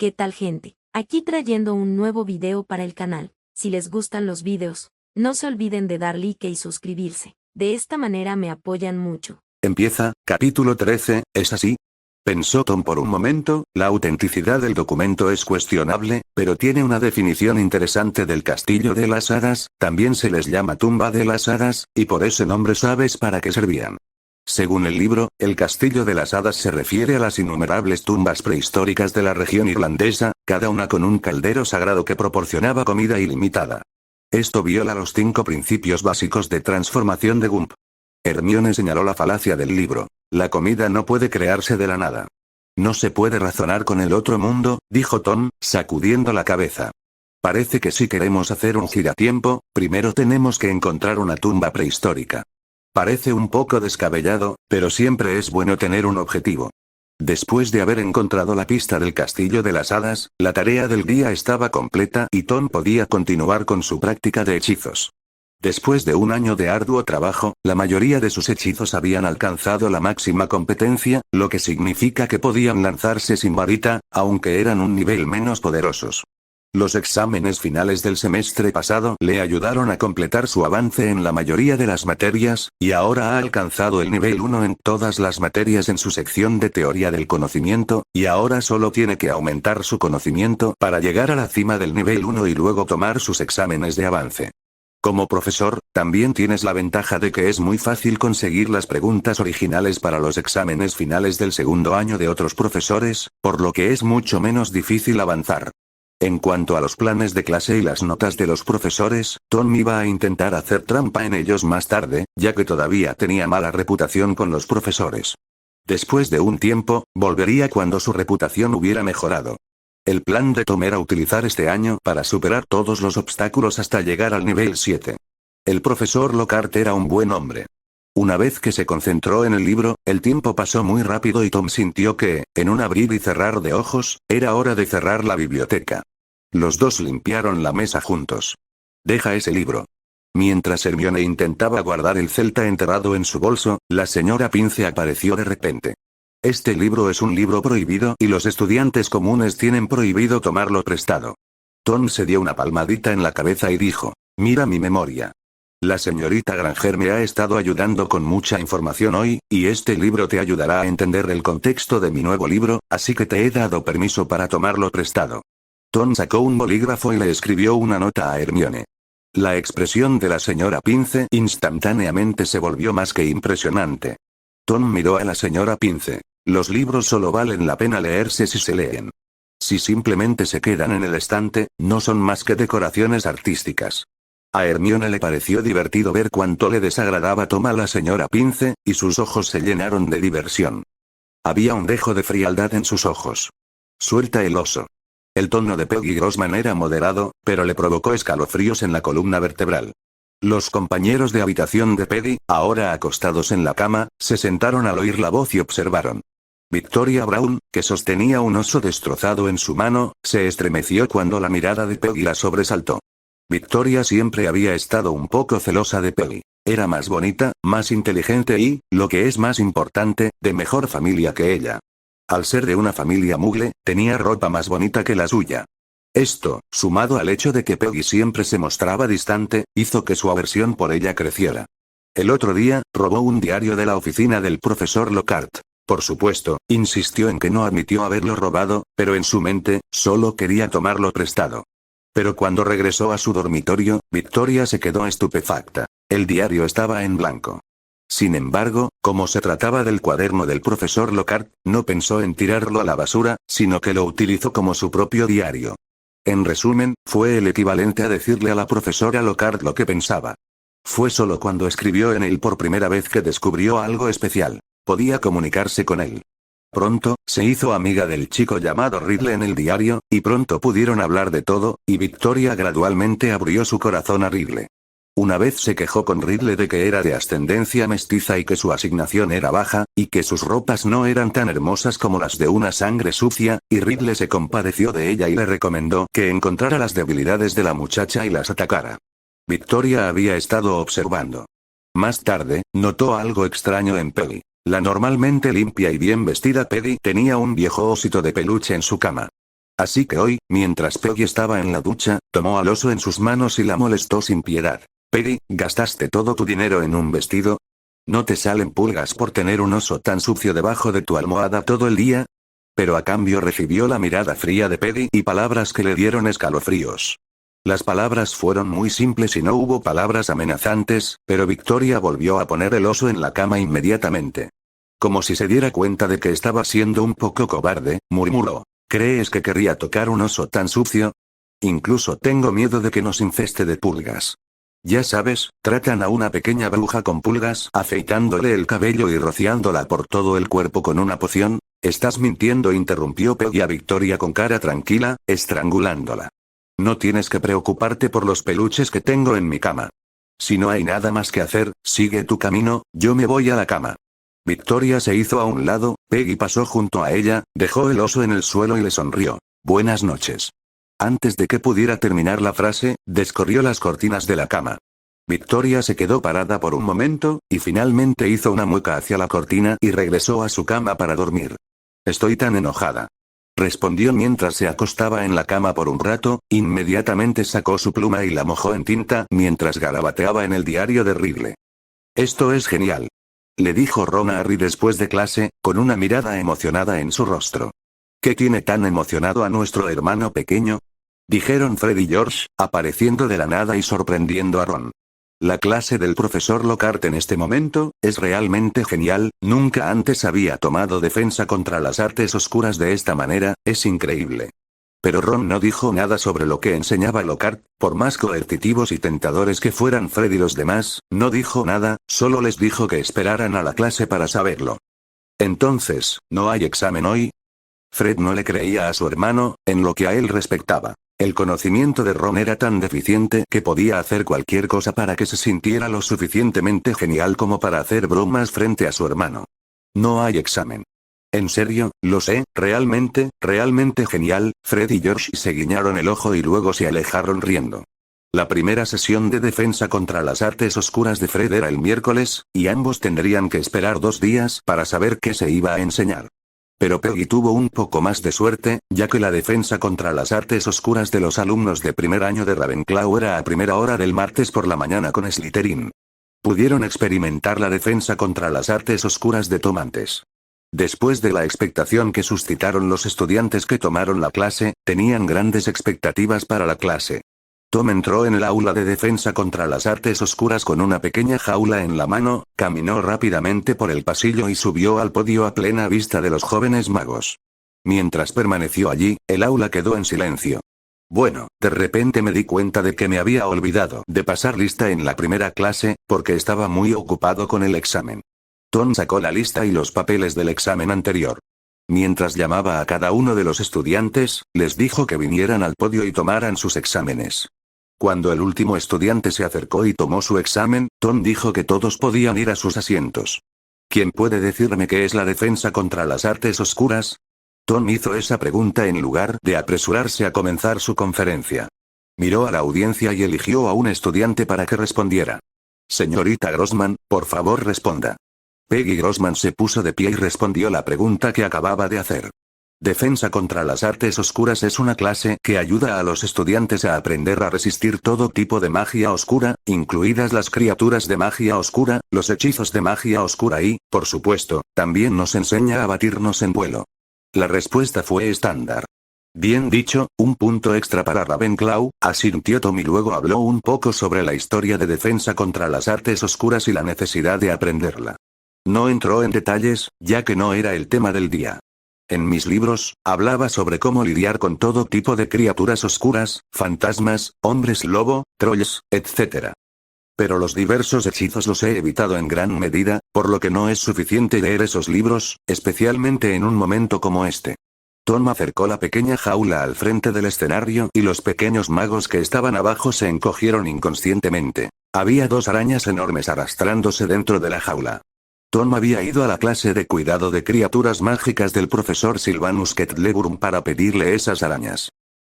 ¿Qué tal, gente? Aquí trayendo un nuevo video para el canal. Si les gustan los videos, no se olviden de dar like y suscribirse. De esta manera me apoyan mucho. Empieza, capítulo 13, ¿es así? Pensó Tom por un momento. La autenticidad del documento es cuestionable, pero tiene una definición interesante del Castillo de las Hadas. También se les llama Tumba de las Hadas, y por ese nombre sabes para qué servían. Según el libro, el Castillo de las Hadas se refiere a las innumerables tumbas prehistóricas de la región irlandesa, cada una con un caldero sagrado que proporcionaba comida ilimitada. Esto viola los 5 principios básicos de transformación de Gump. Hermione señaló la falacia del libro. La comida no puede crearse de la nada. No se puede razonar con el otro mundo, dijo Tom, sacudiendo la cabeza. Parece que si queremos hacer un giratiempo, primero tenemos que encontrar una tumba prehistórica. Parece un poco descabellado, pero siempre es bueno tener un objetivo. Después de haber encontrado la pista del Castillo de las Hadas, la tarea del día estaba completa y Tom podía continuar con su práctica de hechizos. Después de un año de arduo trabajo, la mayoría de sus hechizos habían alcanzado la máxima competencia, lo que significa que podían lanzarse sin varita, aunque eran un nivel menos poderosos. Los exámenes finales del semestre pasado le ayudaron a completar su avance en la mayoría de las materias, y ahora ha alcanzado el nivel 1 en todas las materias en su sección de teoría del conocimiento, y ahora solo tiene que aumentar su conocimiento para llegar a la cima del nivel 1 y luego tomar sus exámenes de avance. Como profesor, también tienes la ventaja de que es muy fácil conseguir las preguntas originales para los exámenes finales del segundo año de otros profesores, por lo que es mucho menos difícil avanzar. En cuanto a los planes de clase y las notas de los profesores, Tom iba a intentar hacer trampa en ellos más tarde, ya que todavía tenía mala reputación con los profesores. Después de un tiempo, volvería cuando su reputación hubiera mejorado. El plan de Tom era utilizar este año para superar todos los obstáculos hasta llegar al nivel 7. El profesor Lockhart era un buen hombre. Una vez que se concentró en el libro, el tiempo pasó muy rápido y Tom sintió que, en un abrir y cerrar de ojos, era hora de cerrar la biblioteca. Los dos limpiaron la mesa juntos. Deja ese libro. Mientras Hermione intentaba guardar el celta enterrado en su bolso, la señora Pince apareció de repente. Este libro es un libro prohibido y los estudiantes comunes tienen prohibido tomarlo prestado. Tom se dio una palmadita en la cabeza y dijo, mira mi memoria. La señorita Granger me ha estado ayudando con mucha información hoy, y este libro te ayudará a entender el contexto de mi nuevo libro, así que te he dado permiso para tomarlo prestado. Tom sacó un bolígrafo y le escribió una nota a Hermione. La expresión de la señora Pince instantáneamente se volvió más que impresionante. Tom miró a la señora Pince. Los libros solo valen la pena leerse si se leen. Si simplemente se quedan en el estante, no son más que decoraciones artísticas. A Hermione le pareció divertido ver cuánto le desagradaba Tom a la señora Pince, y sus ojos se llenaron de diversión. Había un dejo de frialdad en sus ojos. Suelta el oso. El tono de Peggy Grossman era moderado, pero le provocó escalofríos en la columna vertebral. Los compañeros de habitación de Peggy, ahora acostados en la cama, se sentaron al oír la voz y observaron. Victoria Brown, que sostenía un oso destrozado en su mano, se estremeció cuando la mirada de Peggy la sobresaltó. Victoria siempre había estado un poco celosa de Peggy. Era más bonita, más inteligente y, lo que es más importante, de mejor familia que ella. Al ser de una familia Muggle, tenía ropa más bonita que la suya. Esto, sumado al hecho de que Peggy siempre se mostraba distante, hizo que su aversión por ella creciera. El otro día, robó un diario de la oficina del profesor Lockhart. Por supuesto, insistió en que no admitió haberlo robado, pero en su mente, solo quería tomarlo prestado. Pero cuando regresó a su dormitorio, Victoria se quedó estupefacta. El diario estaba en blanco. Sin embargo, como se trataba del cuaderno del profesor Lockhart, no pensó en tirarlo a la basura, sino que lo utilizó como su propio diario. En resumen, fue el equivalente a decirle a la profesora Lockhart lo que pensaba. Fue solo cuando escribió en él por primera vez que descubrió algo especial. Podía comunicarse con él. Pronto, se hizo amiga del chico llamado Ridley en el diario, y pronto pudieron hablar de todo, y Victoria gradualmente abrió su corazón a Ridley. Una vez se quejó con Ridley de que era de ascendencia mestiza y que su asignación era baja, y que sus ropas no eran tan hermosas como las de una sangre sucia, y Ridley se compadeció de ella y le recomendó que encontrara las debilidades de la muchacha y las atacara. Victoria había estado observando. Más tarde, notó algo extraño en Peggy. La normalmente limpia y bien vestida Peggy tenía un viejo osito de peluche en su cama. Así que hoy, mientras Peggy estaba en la ducha, tomó al oso en sus manos y la molestó sin piedad. Peggy, ¿gastaste todo tu dinero en un vestido? ¿No te salen pulgas por tener un oso tan sucio debajo de tu almohada todo el día? Pero a cambio recibió la mirada fría de Peggy y palabras que le dieron escalofríos. Las palabras fueron muy simples y no hubo palabras amenazantes, pero Victoria volvió a poner el oso en la cama inmediatamente. Como si se diera cuenta de que estaba siendo un poco cobarde, murmuró. ¿Crees que querría tocar un oso tan sucio? Incluso tengo miedo de que nos infeste de pulgas. Ya sabes, tratan a una pequeña bruja con pulgas afeitándole el cabello y rociándola por todo el cuerpo con una poción. Estás mintiendo, interrumpió Peggy a Victoria con cara tranquila, estrangulándola. No tienes que preocuparte por los peluches que tengo en mi cama. Si no hay nada más que hacer, sigue tu camino, yo me voy a la cama. Victoria se hizo a un lado, Peggy pasó junto a ella, dejó el oso en el suelo y le sonrió. Buenas noches. Antes de que pudiera terminar la frase, descorrió las cortinas de la cama. Victoria se quedó parada por un momento, y finalmente hizo una mueca hacia la cortina y regresó a su cama para dormir. Estoy tan enojada. Respondió mientras se acostaba en la cama por un rato, inmediatamente sacó su pluma y la mojó en tinta mientras garabateaba en el diario de Ridley. Esto es genial. Le dijo Ron a Harry después de clase, con una mirada emocionada en su rostro. ¿Qué tiene tan emocionado a nuestro hermano pequeño? Dijeron Fred y George, apareciendo de la nada y sorprendiendo a Ron. La clase del profesor Lockhart en este momento, es realmente genial, nunca antes había tomado defensa contra las artes oscuras de esta manera, es increíble. Pero Ron no dijo nada sobre lo que enseñaba Lockhart, por más coercitivos y tentadores que fueran Fred y los demás, no dijo nada, solo les dijo que esperaran a la clase para saberlo. Entonces, ¿no hay examen hoy? Fred no le creía a su hermano, en lo que a él respectaba. El conocimiento de Ron era tan deficiente que podía hacer cualquier cosa para que se sintiera lo suficientemente genial como para hacer bromas frente a su hermano. No hay examen. En serio, lo sé, realmente genial. Fred y George se guiñaron el ojo y luego se alejaron riendo. La primera sesión de defensa contra las artes oscuras de Fred era el miércoles, y ambos tendrían que esperar 2 días para saber qué se iba a enseñar. Pero Peggy tuvo un poco más de suerte, ya que la defensa contra las artes oscuras de los alumnos de primer año de Ravenclaw era a primera hora del martes por la mañana con Slytherin. Pudieron experimentar la defensa contra las artes oscuras de Tom antes. Después de la expectación que suscitaron los estudiantes que tomaron la clase, tenían grandes expectativas para la clase. Tom entró en el aula de defensa contra las artes oscuras con una pequeña jaula en la mano, caminó rápidamente por el pasillo y subió al podio a plena vista de los jóvenes magos. Mientras permaneció allí, el aula quedó en silencio. Bueno, de repente me di cuenta de que me había olvidado de pasar lista en la primera clase, porque estaba muy ocupado con el examen. Tom sacó la lista y los papeles del examen anterior. Mientras llamaba a cada uno de los estudiantes, les dijo que vinieran al podio y tomaran sus exámenes. Cuando el último estudiante se acercó y tomó su examen, Tom dijo que todos podían ir a sus asientos. ¿Quién puede decirme qué es la defensa contra las artes oscuras? Tom hizo esa pregunta en lugar de apresurarse a comenzar su conferencia. Miró a la audiencia y eligió a un estudiante para que respondiera. Señorita Grossman, por favor responda. Peggy Grossman se puso de pie y respondió la pregunta que acababa de hacer. Defensa contra las artes oscuras es una clase que ayuda a los estudiantes a aprender a resistir todo tipo de magia oscura, incluidas las criaturas de magia oscura, los hechizos de magia oscura y, por supuesto, también nos enseña a batirnos en vuelo. La respuesta fue estándar. Bien dicho, un punto extra para Ravenclaw, asintió Tom y luego habló un poco sobre la historia de defensa contra las artes oscuras y la necesidad de aprenderla. No entró en detalles, ya que no era el tema del día. En mis libros, hablaba sobre cómo lidiar con todo tipo de criaturas oscuras, fantasmas, hombres lobo, trolls, etc. Pero los diversos hechizos los he evitado en gran medida, por lo que no es suficiente leer esos libros, especialmente en un momento como este. Tom acercó la pequeña jaula al frente del escenario y los pequeños magos que estaban abajo se encogieron inconscientemente. Había 2 arañas enormes arrastrándose dentro de la jaula. Tom había ido a la clase de cuidado de criaturas mágicas del profesor Sylvanus Kettleburn para pedirle esas arañas.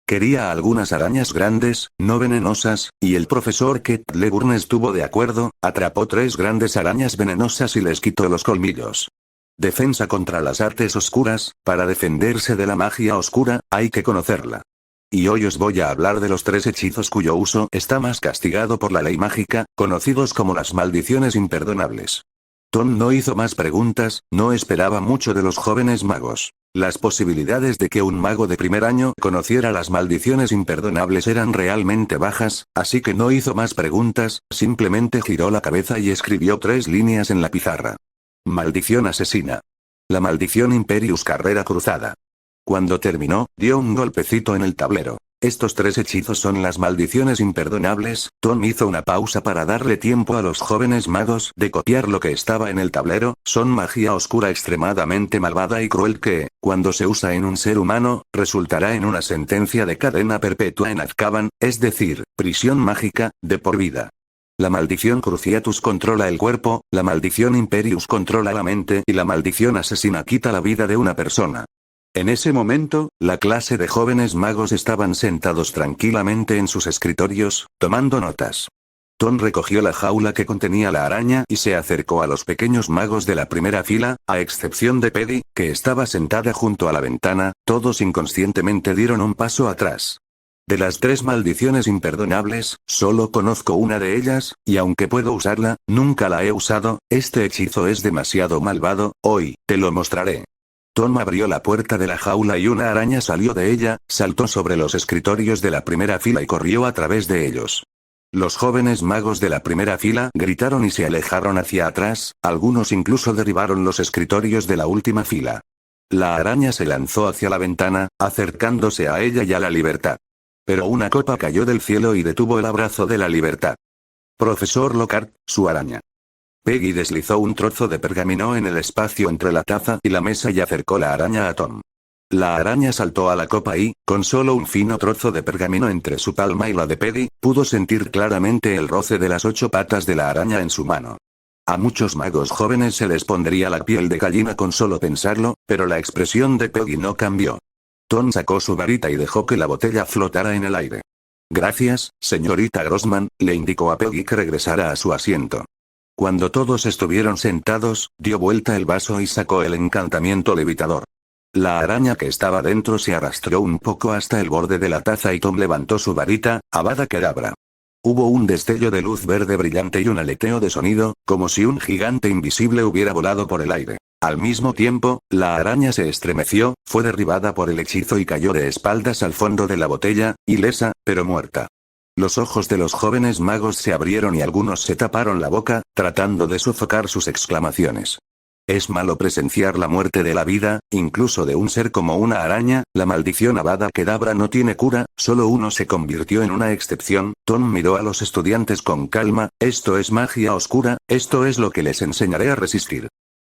Quería algunas arañas grandes, no venenosas, y el profesor Kettleburn estuvo de acuerdo, atrapó 3 grandes arañas venenosas y les quitó los colmillos. Defensa contra las artes oscuras. Para defenderse de la magia oscura, hay que conocerla. Y hoy os voy a hablar de los 3 hechizos cuyo uso está más castigado por la ley mágica, conocidos como las maldiciones imperdonables. Tom no hizo más preguntas, no esperaba mucho de los jóvenes magos. Las posibilidades de que un mago de primer año conociera las maldiciones imperdonables eran realmente bajas, así que no hizo más preguntas, simplemente giró la cabeza y escribió 3 líneas en la pizarra. Maldición asesina. La maldición Imperius Carrera Cruzada. Cuando terminó, dio un golpecito en el tablero. Estos 3 hechizos son las maldiciones imperdonables. Tom hizo una pausa para darle tiempo a los jóvenes magos de copiar lo que estaba en el tablero. Son magia oscura extremadamente malvada y cruel que, cuando se usa en un ser humano, resultará en una sentencia de cadena perpetua en Azkaban, es decir, prisión mágica, de por vida. La maldición Cruciatus controla el cuerpo, la maldición Imperius controla la mente y la maldición asesina quita la vida de una persona. En ese momento, la clase de jóvenes magos estaban sentados tranquilamente en sus escritorios, tomando notas. Tom recogió la jaula que contenía la araña y se acercó a los pequeños magos de la primera fila, a excepción de Peggy, que estaba sentada junto a la ventana. Todos inconscientemente dieron un paso atrás. De las 3 maldiciones imperdonables, solo conozco una de ellas, y aunque puedo usarla, nunca la he usado. Este hechizo es demasiado malvado. Hoy, te lo mostraré. Tom abrió la puerta de la jaula y una araña salió de ella, saltó sobre los escritorios de la primera fila y corrió a través de ellos. Los jóvenes magos de la primera fila gritaron y se alejaron hacia atrás, algunos incluso derribaron los escritorios de la última fila. La araña se lanzó hacia la ventana, acercándose a ella y a la libertad. Pero una copa cayó del cielo y detuvo el abrazo de la libertad. Profesor Lockhart, su araña. Peggy deslizó un trozo de pergamino en el espacio entre la taza y la mesa y acercó la araña a Tom. La araña saltó a la copa y, con solo un fino trozo de pergamino entre su palma y la de Peggy, pudo sentir claramente el roce de las 8 patas de la araña en su mano. A muchos magos jóvenes se les pondría la piel de gallina con solo pensarlo, pero la expresión de Peggy no cambió. Tom sacó su varita y dejó que la botella flotara en el aire. Gracias, señorita Grossman, le indicó a Peggy que regresara a su asiento. Cuando todos estuvieron sentados, dio vuelta el vaso y sacó el encantamiento levitador. La araña que estaba dentro se arrastró un poco hasta el borde de la taza y Tom levantó su varita, Avada Kedavra. Hubo un destello de luz verde brillante y un aleteo de sonido, como si un gigante invisible hubiera volado por el aire. Al mismo tiempo, la araña se estremeció, fue derribada por el hechizo y cayó de espaldas al fondo de la botella, ilesa, pero muerta. Los ojos de los jóvenes magos se abrieron y algunos se taparon la boca, tratando de sofocar sus exclamaciones. Es malo presenciar la muerte de la vida, incluso de un ser como una araña. La maldición Avada Kedavra no tiene cura, solo uno se convirtió en una excepción. Tom miró a los estudiantes con calma. Esto es magia oscura, esto es lo que les enseñaré a resistir.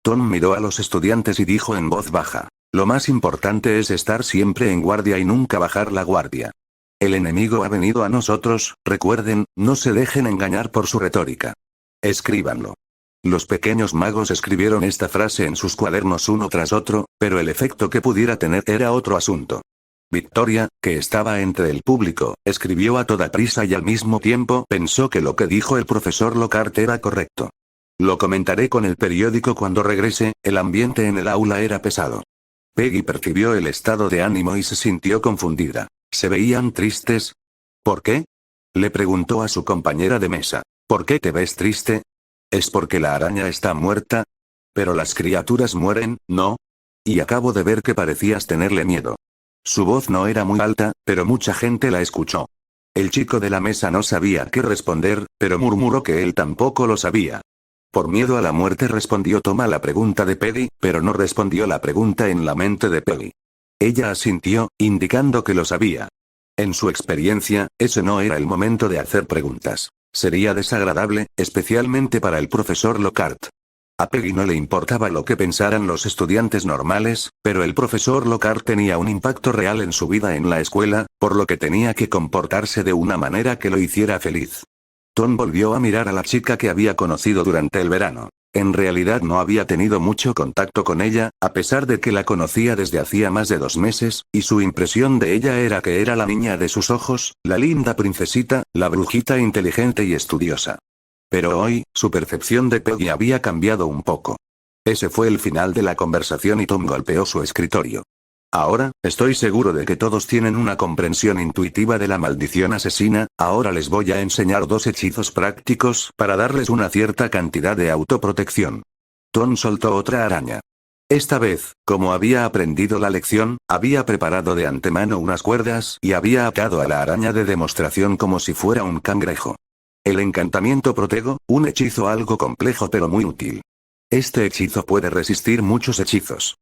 Tom miró a los estudiantes y dijo en voz baja. Lo más importante es estar siempre en guardia y nunca bajar la guardia. El enemigo ha venido a nosotros, recuerden, no se dejen engañar por su retórica. Escríbanlo. Los pequeños magos escribieron esta frase en sus cuadernos uno tras otro, pero el efecto que pudiera tener era otro asunto. Victoria, que estaba entre el público, escribió a toda prisa y al mismo tiempo pensó que lo que dijo el profesor Lockhart era correcto. Lo comentaré con el periódico cuando regrese. El ambiente en el aula era pesado. Peggy percibió el estado de ánimo y se sintió confundida. ¿Se veían tristes? ¿Por qué? Le preguntó a su compañera de mesa. ¿Por qué te ves triste? ¿Es porque la araña está muerta? Pero las criaturas mueren, ¿no? Y acabo de ver que parecías tenerle miedo. Su voz no era muy alta, pero mucha gente la escuchó. El chico de la mesa no sabía qué responder, pero murmuró que él tampoco lo sabía. Por miedo a la muerte respondió Tom a la pregunta de Peggy, pero no respondió la pregunta en la mente de Peggy. Ella asintió, indicando que lo sabía. En su experiencia, ese no era el momento de hacer preguntas. Sería desagradable, especialmente para el profesor Lockhart. A Peggy no le importaba lo que pensaran los estudiantes normales, pero el profesor Lockhart tenía un impacto real en su vida en la escuela, por lo que tenía que comportarse de una manera que lo hiciera feliz. Tom volvió a mirar a la chica que había conocido durante el verano. En realidad no había tenido mucho contacto con ella, a pesar de que la conocía desde hacía más de 2 meses, y su impresión de ella era que era la niña de sus ojos, la linda princesita, la brujita inteligente y estudiosa. Pero hoy, su percepción de Peggy había cambiado un poco. Ese fue el final de la conversación y Tom golpeó su escritorio. Ahora, estoy seguro de que todos tienen una comprensión intuitiva de la maldición asesina. Ahora les voy a enseñar 2 hechizos prácticos para darles una cierta cantidad de autoprotección. Tom soltó otra araña. Esta vez, como había aprendido la lección, había preparado de antemano unas cuerdas y había atado a la araña de demostración como si fuera un cangrejo. El encantamiento Protego, un hechizo algo complejo pero muy útil. Este hechizo puede resistir muchos hechizos.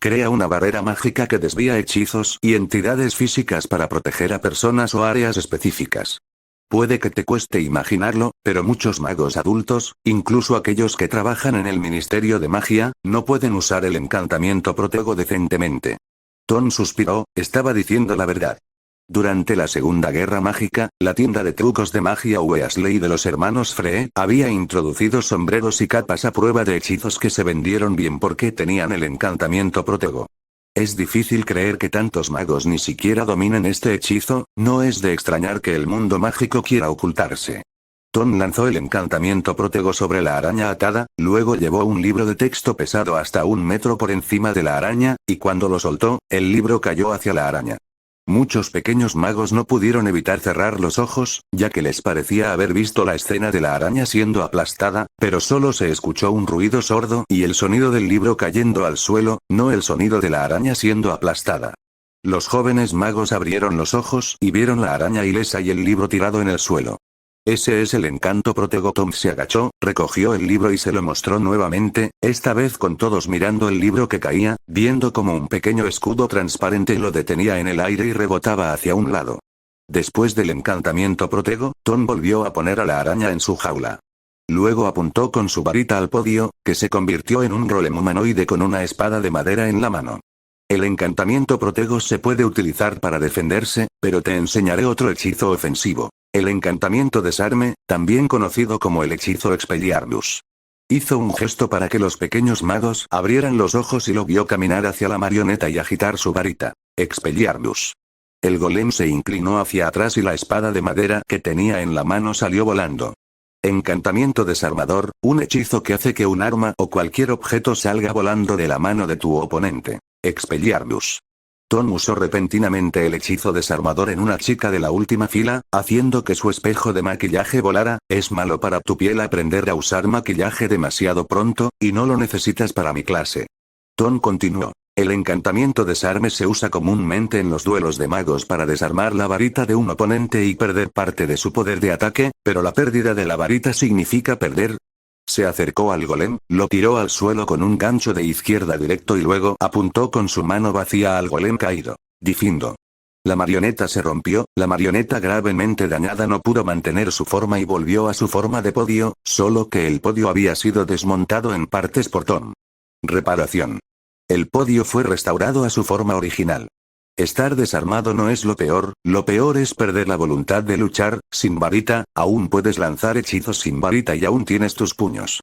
Crea una barrera mágica que desvía hechizos y entidades físicas para proteger a personas o áreas específicas. Puede que te cueste imaginarlo, pero muchos magos adultos, incluso aquellos que trabajan en el Ministerio de Magia, no pueden usar el encantamiento Protego decentemente. Tom suspiró, estaba diciendo la verdad. Durante la Segunda Guerra Mágica, la tienda de trucos de magia Weasley de los hermanos Free había introducido sombreros y capas a prueba de hechizos que se vendieron bien porque tenían el encantamiento Protego. Es difícil creer que tantos magos ni siquiera dominen este hechizo, no es de extrañar que el mundo mágico quiera ocultarse. Tom lanzó el encantamiento Protego sobre la araña atada, luego llevó un libro de texto pesado hasta 1 metro por encima de la araña, y cuando lo soltó, el libro cayó hacia la araña. Muchos pequeños magos no pudieron evitar cerrar los ojos, ya que les parecía haber visto la escena de la araña siendo aplastada, pero solo se escuchó un ruido sordo y el sonido del libro cayendo al suelo, no el sonido de la araña siendo aplastada. Los jóvenes magos abrieron los ojos y vieron la araña ilesa y el libro tirado en el suelo. Ese es el encanto Protego. Tom se agachó, recogió el libro y se lo mostró nuevamente, esta vez con todos mirando el libro que caía, viendo como un pequeño escudo transparente lo detenía en el aire y rebotaba hacia un lado. Después del encantamiento Protego, Tom volvió a poner a la araña en su jaula. Luego apuntó con su varita al podio, que se convirtió en un golem humanoide con una espada de madera en la mano. El encantamiento Protego se puede utilizar para defenderse, pero te enseñaré otro hechizo ofensivo. El encantamiento Desarme, también conocido como el hechizo Expelliarmus. Hizo un gesto para que los pequeños magos abrieran los ojos y lo vio caminar hacia la marioneta y agitar su varita. Expelliarmus. El golem se inclinó hacia atrás y la espada de madera que tenía en la mano salió volando. Encantamiento Desarmador, un hechizo que hace que un arma o cualquier objeto salga volando de la mano de tu oponente. Expelliarmus. Tom usó repentinamente el hechizo Desarmador en una chica de la última fila, haciendo que su espejo de maquillaje volara. Es malo para tu piel aprender a usar maquillaje demasiado pronto, y no lo necesitas para mi clase. Tom continuó. El encantamiento Desarme se usa comúnmente en los duelos de magos para desarmar la varita de un oponente y perder parte de su poder de ataque, pero la pérdida de la varita significa perder. Se acercó al golem, lo tiró al suelo con un gancho de izquierda directo y luego apuntó con su mano vacía al golem caído. Difindo. La marioneta se rompió, la marioneta gravemente dañada no pudo mantener su forma y volvió a su forma de podio, solo que el podio había sido desmontado en partes por Tom. Reparación. El podio fue restaurado a su forma original. Estar desarmado no es lo peor es perder la voluntad de luchar. Sin varita, aún puedes lanzar hechizos sin varita y aún tienes tus puños.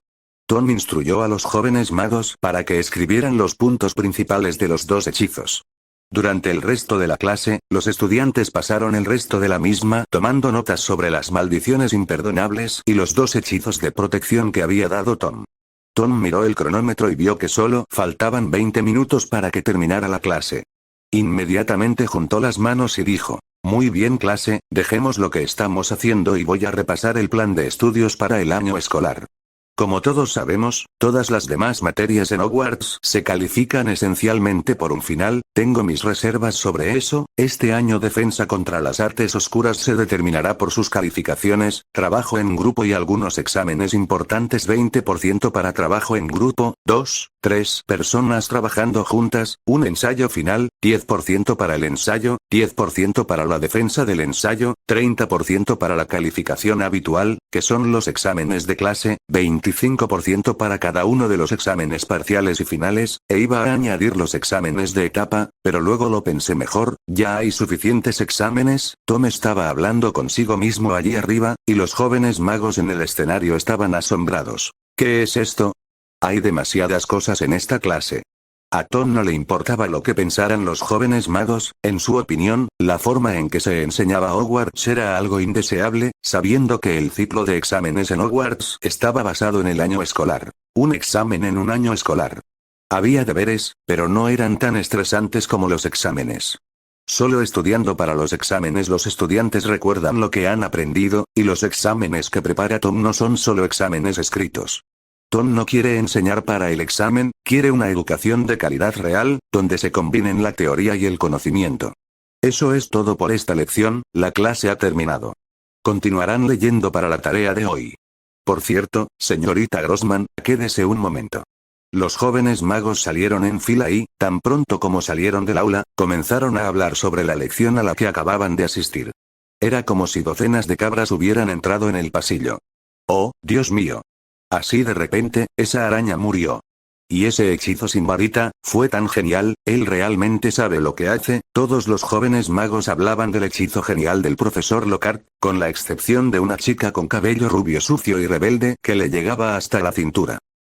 Tom instruyó a los jóvenes magos para que escribieran los puntos principales de los 2 hechizos. Durante el resto de la clase, los estudiantes pasaron el resto de la misma tomando notas sobre las maldiciones imperdonables y los 2 hechizos de protección que había dado Tom. Tom miró el cronómetro y vio que solo faltaban 20 minutos para que terminara la clase. Inmediatamente juntó las manos y dijo, muy bien clase, dejemos lo que estamos haciendo y voy a repasar el plan de estudios para el año escolar. Como todos sabemos, todas las demás materias en Hogwarts se califican esencialmente por un final. Tengo mis reservas sobre eso. Este año defensa contra las artes oscuras se determinará por sus calificaciones, trabajo en grupo y algunos exámenes importantes. 20% para trabajo en grupo, 2, 3 personas trabajando juntas, un ensayo final, 10% para el ensayo, 10% para la defensa del ensayo, 30% para la calificación habitual, que son los exámenes de clase, 25% para cada uno de los exámenes parciales y finales, e iba a añadir los exámenes de etapa, pero luego lo pensé mejor, ya hay suficientes exámenes. Tom estaba hablando consigo mismo allí arriba, y los jóvenes magos en el escenario estaban asombrados. ¿Qué es esto? Hay demasiadas cosas en esta clase. A Tom no le importaba lo que pensaran los jóvenes magos. En su opinión, la forma en que se enseñaba Hogwarts era algo indeseable, sabiendo que el ciclo de exámenes en Hogwarts estaba basado en el año escolar. Un examen en un año escolar. Había deberes, pero no eran tan estresantes como los exámenes. Solo estudiando para los exámenes los estudiantes recuerdan lo que han aprendido, y los exámenes que prepara Tom no son solo exámenes escritos. Tom no quiere enseñar para el examen, quiere una educación de calidad real, donde se combinen la teoría y el conocimiento. Eso es todo por esta lección, la clase ha terminado. Continuarán leyendo para la tarea de hoy. Por cierto, señorita Grossman, quédese un momento. Los jóvenes magos salieron en fila y, tan pronto como salieron del aula, comenzaron a hablar sobre la lección a la que acababan de asistir. Era como si docenas de cabras hubieran entrado en el pasillo. ¡Oh, Dios mío! Así de repente, esa araña murió. Y ese hechizo sin varita, fue tan genial, él realmente sabe lo que hace. Todos los jóvenes magos hablaban del hechizo genial del profesor Lockhart, con la excepción de una chica con cabello rubio sucio y rebelde que le llegaba hasta la cintura.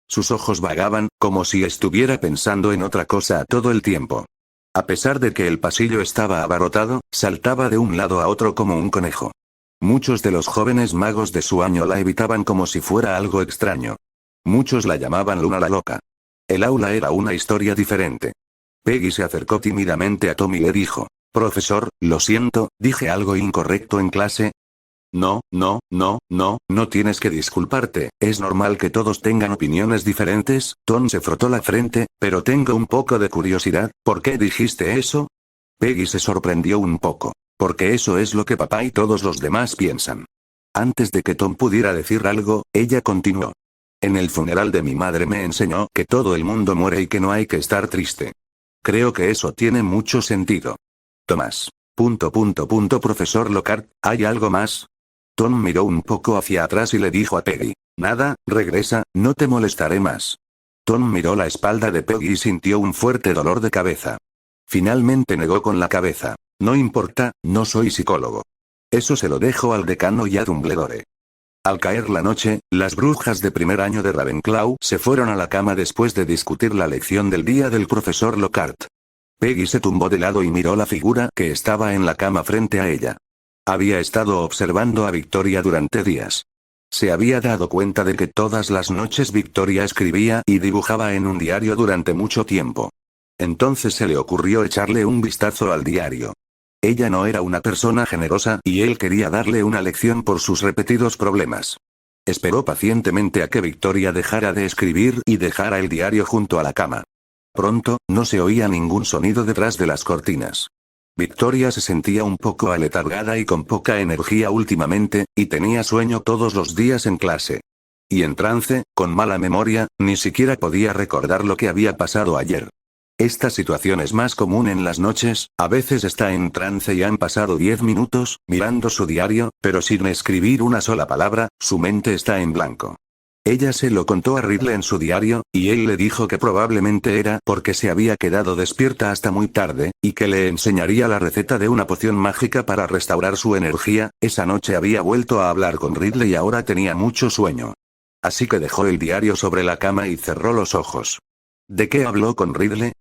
Sus ojos vagaban, como si estuviera pensando en otra cosa todo el tiempo. A pesar de que el pasillo estaba abarrotado, saltaba de un lado a otro como un conejo. Muchos de los jóvenes magos de su año la evitaban como si fuera algo extraño. Muchos la llamaban Luna la loca. El aula era una historia diferente. Peggy se acercó tímidamente a Tom y le dijo: «Profesor, lo siento, dije algo incorrecto en clase». No tienes que disculparte, es normal que todos tengan opiniones diferentes». Tom se frotó la frente, «pero tengo un poco de curiosidad, ¿por qué dijiste eso?» Peggy se sorprendió un poco. «Porque eso es lo que papá y todos los demás piensan». Antes de que Tom pudiera decir algo, ella continuó: «En el funeral de mi madre me enseñó que todo el mundo muere y que no hay que estar triste. Creo que eso tiene mucho sentido». Tomás. Profesor Lockhart, ¿hay algo más? Tom miró un poco hacia atrás y le dijo a Peggy: «Nada, regresa, no te molestaré más». Tom miró la espalda de Peggy y sintió un fuerte dolor de cabeza. Finalmente negó con la cabeza: «No importa, no soy psicólogo. Eso se lo dejo al decano y a Dumbledore». Al caer la noche, las brujas de primer año de Ravenclaw se fueron a la cama después de discutir la lección del día del profesor Lockhart. Peggy se tumbó de lado y miró la figura que estaba en la cama frente a ella. Había estado observando a Victoria durante días. Se había dado cuenta de que todas las noches Victoria escribía y dibujaba en un diario durante mucho tiempo. Entonces se le ocurrió echarle un vistazo al diario. Ella no era una persona generosa y él quería darle una lección por sus repetidos problemas. Esperó pacientemente a que Victoria dejara de escribir y dejara el diario junto a la cama. Pronto, no se oía ningún sonido detrás de las cortinas. Victoria se sentía un poco aletargada y con poca energía últimamente, y tenía sueño todos los días en clase. Y en trance, con mala memoria, ni siquiera podía recordar lo que había pasado ayer. Esta situación es más común en las noches, a veces está en trance y han pasado 10 minutos, mirando su diario, pero sin escribir una sola palabra, su mente está en blanco. Ella se lo contó a Ridley en su diario, y él le dijo que probablemente era porque se había quedado despierta hasta muy tarde, y que le enseñaría la receta de una poción mágica para restaurar su energía. Esa noche había vuelto a hablar con Ridley y ahora tenía mucho sueño. Así que dejó el diario sobre la cama y cerró los ojos. ¿De qué habló con Ridley?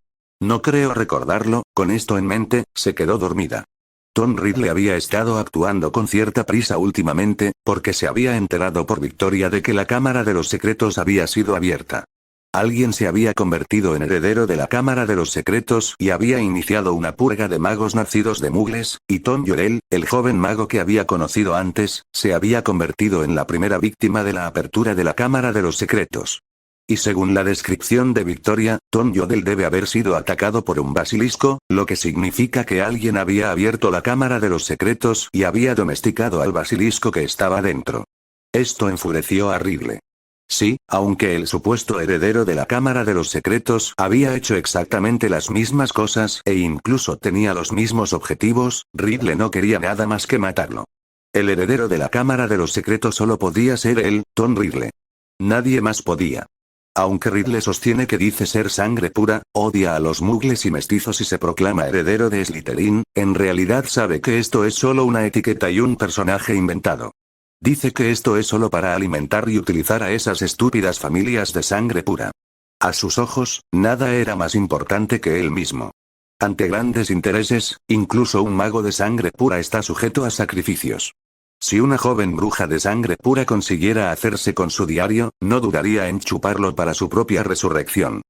No creo recordarlo. Con esto en mente, se quedó dormida. Tom Ridley había estado actuando con cierta prisa últimamente, porque se había enterado por Victoria de que la Cámara de los Secretos había sido abierta. Alguien se había convertido en heredero de la Cámara de los Secretos y había iniciado una purga de magos nacidos de mugles, y Tom Yorel, el joven mago que había conocido antes, se había convertido en la primera víctima de la apertura de la Cámara de los Secretos. Y según la descripción de Victoria, Tom Yodel debe haber sido atacado por un basilisco, lo que significa que alguien había abierto la Cámara de los Secretos y había domesticado al basilisco que estaba dentro. Esto enfureció a Ridley. Sí, aunque el supuesto heredero de la Cámara de los Secretos había hecho exactamente las mismas cosas e incluso tenía los mismos objetivos, Ridley no quería nada más que matarlo. El heredero de la Cámara de los Secretos solo podía ser él, Tom Ridley. Nadie más podía. Aunque Ridley sostiene que dice ser sangre pura, odia a los mugles y mestizos y se proclama heredero de Slytherin, en realidad sabe que esto es solo una etiqueta y un personaje inventado. Dice que esto es solo para alimentar y utilizar a esas estúpidas familias de sangre pura. A sus ojos, nada era más importante que él mismo. Ante grandes intereses, incluso un mago de sangre pura está sujeto a sacrificios. Si una joven bruja de sangre pura consiguiera hacerse con su diario, no dudaría en chuparlo para su propia resurrección.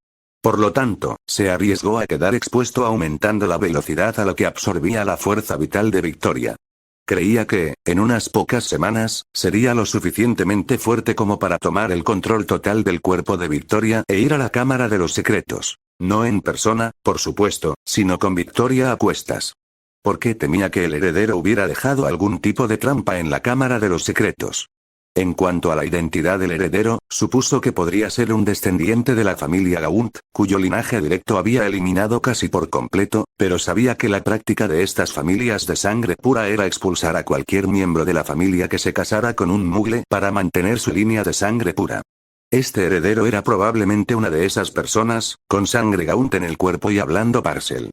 Por lo tanto, se arriesgó a quedar expuesto aumentando la velocidad a la que absorbía la fuerza vital de Victoria. Creía que, en unas pocas semanas, sería lo suficientemente fuerte como para tomar el control total del cuerpo de Victoria e ir a la Cámara de los Secretos. No en persona, por supuesto, sino con Victoria a cuestas. Porque temía que el heredero hubiera dejado algún tipo de trampa en la Cámara de los Secretos. En cuanto a la identidad del heredero, supuso que podría ser un descendiente de la familia Gaunt, cuyo linaje directo había eliminado casi por completo, pero sabía que la práctica de estas familias de sangre pura era expulsar a cualquier miembro de la familia que se casara con un mugle para mantener su línea de sangre pura. Este heredero era probablemente una de esas personas, con sangre Gaunt en el cuerpo y hablando Parcel.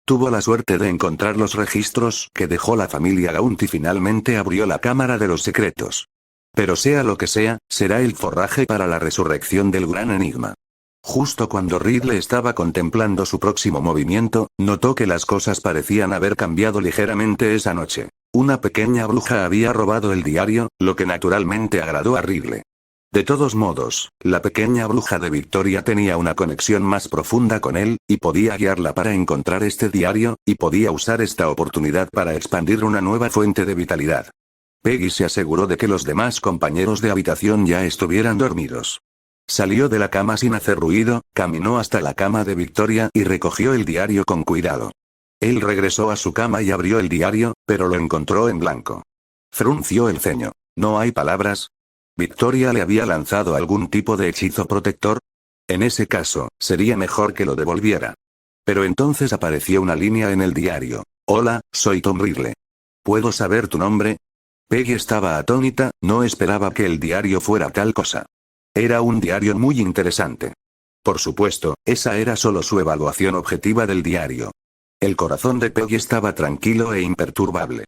Tuvo la suerte de encontrar los registros que dejó la familia Gaunt y finalmente abrió la Cámara de los Secretos. Pero sea lo que sea, será el forraje para la resurrección del gran enigma. Justo cuando Ridley estaba contemplando su próximo movimiento, notó que las cosas parecían haber cambiado ligeramente esa noche. Una pequeña bruja había robado el diario, lo que naturalmente agradó a Ridley. De todos modos, la pequeña bruja de Victoria tenía una conexión más profunda con él, y podía guiarla para encontrar este diario, y podía usar esta oportunidad para expandir una nueva fuente de vitalidad. Peggy se aseguró de que los demás compañeros de habitación ya estuvieran dormidos. Salió de la cama sin hacer ruido, caminó hasta la cama de Victoria y recogió el diario con cuidado. Él regresó a su cama y abrió el diario, pero lo encontró en blanco. Frunció el ceño. ¿No hay palabras? ¿Victoria le había lanzado algún tipo de hechizo protector? En ese caso, sería mejor que lo devolviera. Pero entonces apareció una línea en el diario. Hola, soy Tom Ridley. ¿Puedo saber tu nombre? Peggy estaba atónita, no esperaba que el diario fuera tal cosa. Era un diario muy interesante. Por supuesto, esa era solo su evaluación objetiva del diario. El corazón de Peggy estaba tranquilo e imperturbable.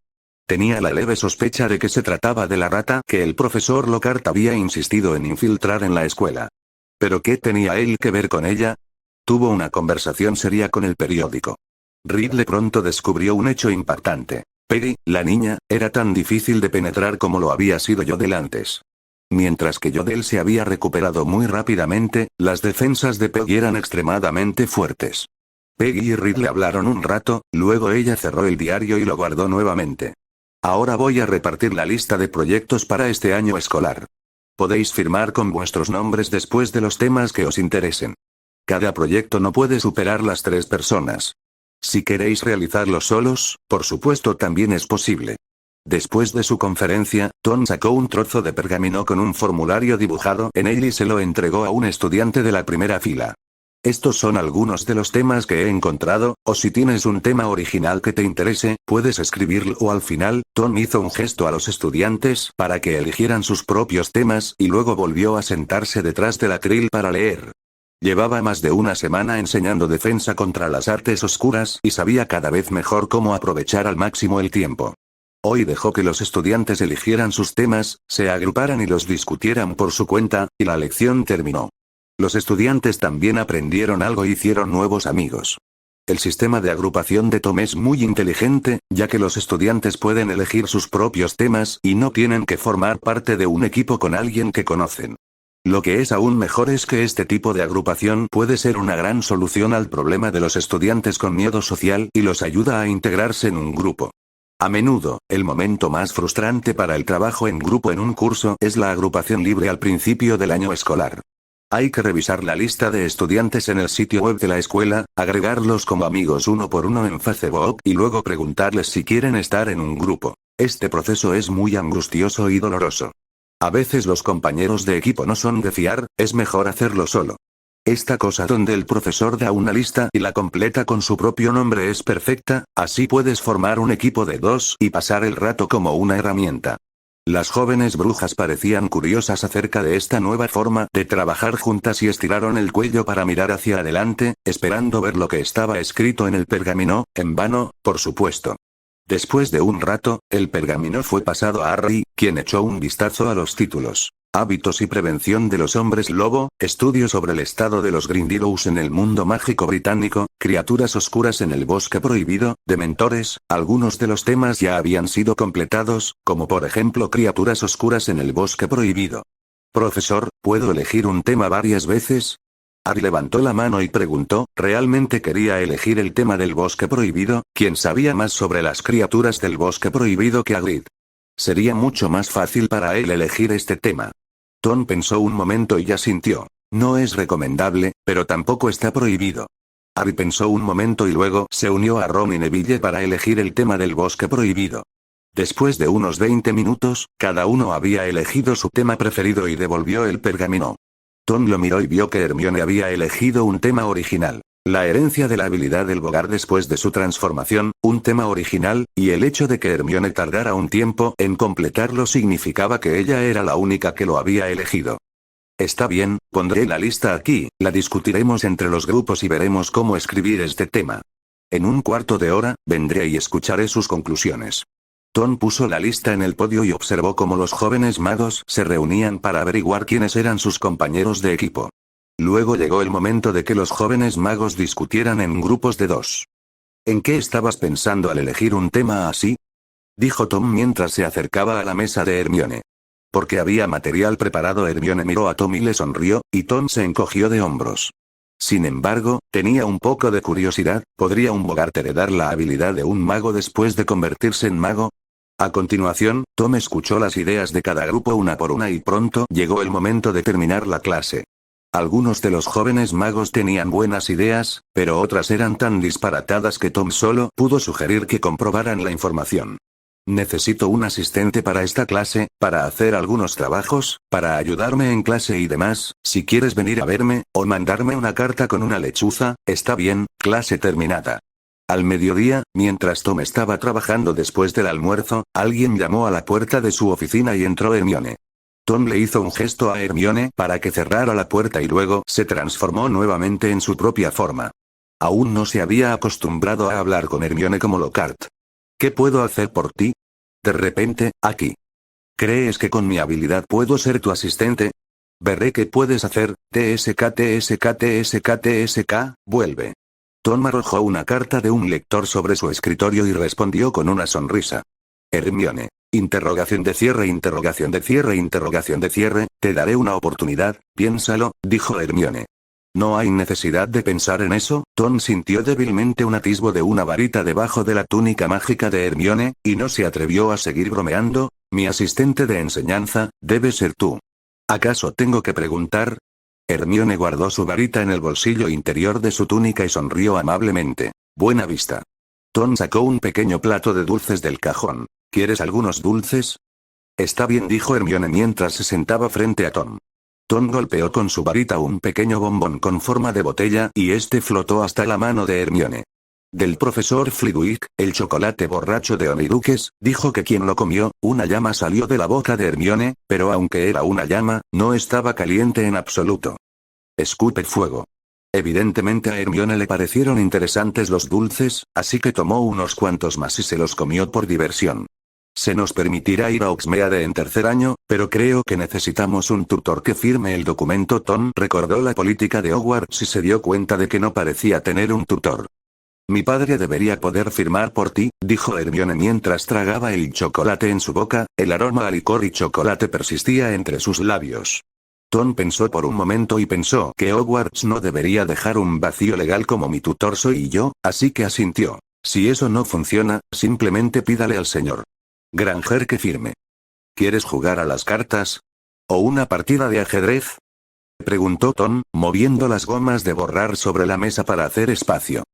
Tenía la leve sospecha de que se trataba de la rata que el profesor Lockhart había insistido en infiltrar en la escuela. ¿Pero qué tenía él que ver con ella? Tuvo una conversación seria con el periódico. Ridley pronto descubrió un hecho impactante. Peggy, la niña, era tan difícil de penetrar como lo había sido Yodel antes. Mientras que Yodel se había recuperado muy rápidamente, las defensas de Peggy eran extremadamente fuertes. Peggy y Ridley hablaron un rato, luego ella cerró el diario y lo guardó nuevamente. Ahora voy a repartir la lista de proyectos para este año escolar. Podéis firmar con vuestros nombres después de los temas que os interesen. Cada proyecto no puede superar las 3 personas. Si queréis realizarlo solos, por supuesto también es posible. Después de su conferencia, Tom sacó un trozo de pergamino con un formulario dibujado en él y se lo entregó a un estudiante de la primera fila. Estos son algunos de los temas que he encontrado, o si tienes un tema original que te interese, puedes escribirlo al final. Tom hizo un gesto a los estudiantes para que eligieran sus propios temas y luego volvió a sentarse detrás del atril para leer. Llevaba más de una semana enseñando defensa contra las artes oscuras y sabía cada vez mejor cómo aprovechar al máximo el tiempo. Hoy dejó que los estudiantes eligieran sus temas, se agruparan y los discutieran por su cuenta, y la lección terminó. Los estudiantes también aprendieron algo y hicieron nuevos amigos. El sistema de agrupación de Tom es muy inteligente, ya que los estudiantes pueden elegir sus propios temas y no tienen que formar parte de un equipo con alguien que conocen. Lo que es aún mejor es que este tipo de agrupación puede ser una gran solución al problema de los estudiantes con miedo social y los ayuda a integrarse en un grupo. A menudo, el momento más frustrante para el trabajo en grupo en un curso es la agrupación libre al principio del año escolar. Hay que revisar la lista de estudiantes en el sitio web de la escuela, agregarlos como amigos uno por uno en Facebook y luego preguntarles si quieren estar en un grupo. Este proceso es muy angustioso y doloroso. A veces los compañeros de equipo no son de fiar, es mejor hacerlo solo. Esta cosa donde el profesor da una lista y la completa con su propio nombre es perfecta, así puedes formar un equipo de 2 y pasar el rato como una herramienta. Las jóvenes brujas parecían curiosas acerca de esta nueva forma de trabajar juntas y estiraron el cuello para mirar hacia adelante, esperando ver lo que estaba escrito en el pergamino, en vano, por supuesto. Después de un rato, el pergamino fue pasado a Harry, quien echó un vistazo a los títulos. Hábitos y prevención de los hombres lobo, estudio sobre el estado de los Grindylows en el mundo mágico británico, criaturas oscuras en el bosque prohibido, dementores. Algunos de los temas ya habían sido completados, como por ejemplo criaturas oscuras en el bosque prohibido. Profesor, ¿puedo elegir un tema varias veces? Harry levantó la mano y preguntó, ¿realmente quería elegir el tema del bosque prohibido? ¿Quién sabía más sobre las criaturas del bosque prohibido que Hagrid? Sería mucho más fácil para él elegir este tema. Tom pensó un momento y asintió. No es recomendable, pero tampoco está prohibido. Harry pensó un momento y luego se unió a Ron y Neville para elegir el tema del bosque prohibido. Después de unos 20 minutos, cada uno había elegido su tema preferido y devolvió el pergamino. Tom lo miró y vio que Hermione había elegido un tema original. La herencia de la habilidad del Bogar después de su transformación, un tema original, y el hecho de que Hermione tardara un tiempo en completarlo significaba que ella era la única que lo había elegido. Está bien, pondré la lista aquí, la discutiremos entre los grupos y veremos cómo escribir este tema. En un cuarto de hora, vendré y escucharé sus conclusiones. Tom puso la lista en el podio y observó cómo los jóvenes magos se reunían para averiguar quiénes eran sus compañeros de equipo. Luego llegó el momento de que los jóvenes magos discutieran en grupos de 2. ¿En qué estabas pensando al elegir un tema así?, dijo Tom mientras se acercaba a la mesa de Hermione. Porque había material preparado. Hermione miró a Tom y le sonrió, y Tom se encogió de hombros. Sin embargo, tenía un poco de curiosidad, ¿podría un Bogart heredar la habilidad de un mago después de convertirse en mago? A continuación, Tom escuchó las ideas de cada grupo una por una y pronto llegó el momento de terminar la clase. Algunos de los jóvenes magos tenían buenas ideas, pero otras eran tan disparatadas que Tom solo pudo sugerir que comprobaran la información. Necesito un asistente para esta clase, para hacer algunos trabajos, para ayudarme en clase y demás. Si quieres venir a verme, o mandarme una carta con una lechuza, está bien. Clase terminada. Al mediodía, mientras Tom estaba trabajando después del almuerzo, alguien llamó a la puerta de su oficina y entró Hermione. Tom le hizo un gesto a Hermione para que cerrara la puerta y luego se transformó nuevamente en su propia forma. Aún no se había acostumbrado a hablar con Hermione como Lockhart. ¿Qué puedo hacer por ti? De repente, aquí. ¿Crees que con mi habilidad puedo ser tu asistente? Veré qué puedes hacer. TSK, vuelve. Tom arrojó una carta de un lector sobre su escritorio y respondió con una sonrisa. Hermione. Interrogación de cierre, te daré una oportunidad, piénsalo, dijo Hermione. No hay necesidad de pensar en eso. Tom sintió débilmente un atisbo de una varita debajo de la túnica mágica de Hermione, y no se atrevió a seguir bromeando. Mi asistente de enseñanza, debe ser tú. ¿Acaso tengo que preguntar? Hermione guardó su varita en el bolsillo interior de su túnica y sonrió amablemente. Buena vista. Tom sacó un pequeño plato de dulces del cajón. ¿Quieres algunos dulces? Está bien, dijo Hermione mientras se sentaba frente a Tom. Tom golpeó con su varita un pequeño bombón con forma de botella y este flotó hasta la mano de Hermione. Del profesor Flitwick, el chocolate borracho de Honeydukes, dijo que quien lo comió. Una llama salió de la boca de Hermione, pero aunque era una llama, no estaba caliente en absoluto. Escupe fuego. Evidentemente a Hermione le parecieron interesantes los dulces, así que tomó unos cuantos más y se los comió por diversión. Se nos permitirá ir a Oxmeade en tercer año, pero creo que necesitamos un tutor que firme el documento. Tom recordó la política de Hogwarts y se dio cuenta de que no parecía tener un tutor. Mi padre debería poder firmar por ti, dijo Hermione mientras tragaba el chocolate en su boca. El aroma a licor y chocolate persistía entre sus labios. Tom pensó por un momento y pensó que Hogwarts no debería dejar un vacío legal como mi tutor soy yo, así que asintió. Si eso no funciona, simplemente pídale al señor Granger que firme. ¿Quieres jugar a las cartas? ¿O una partida de ajedrez?, preguntó Tom, moviendo las gomas de borrar sobre la mesa para hacer espacio.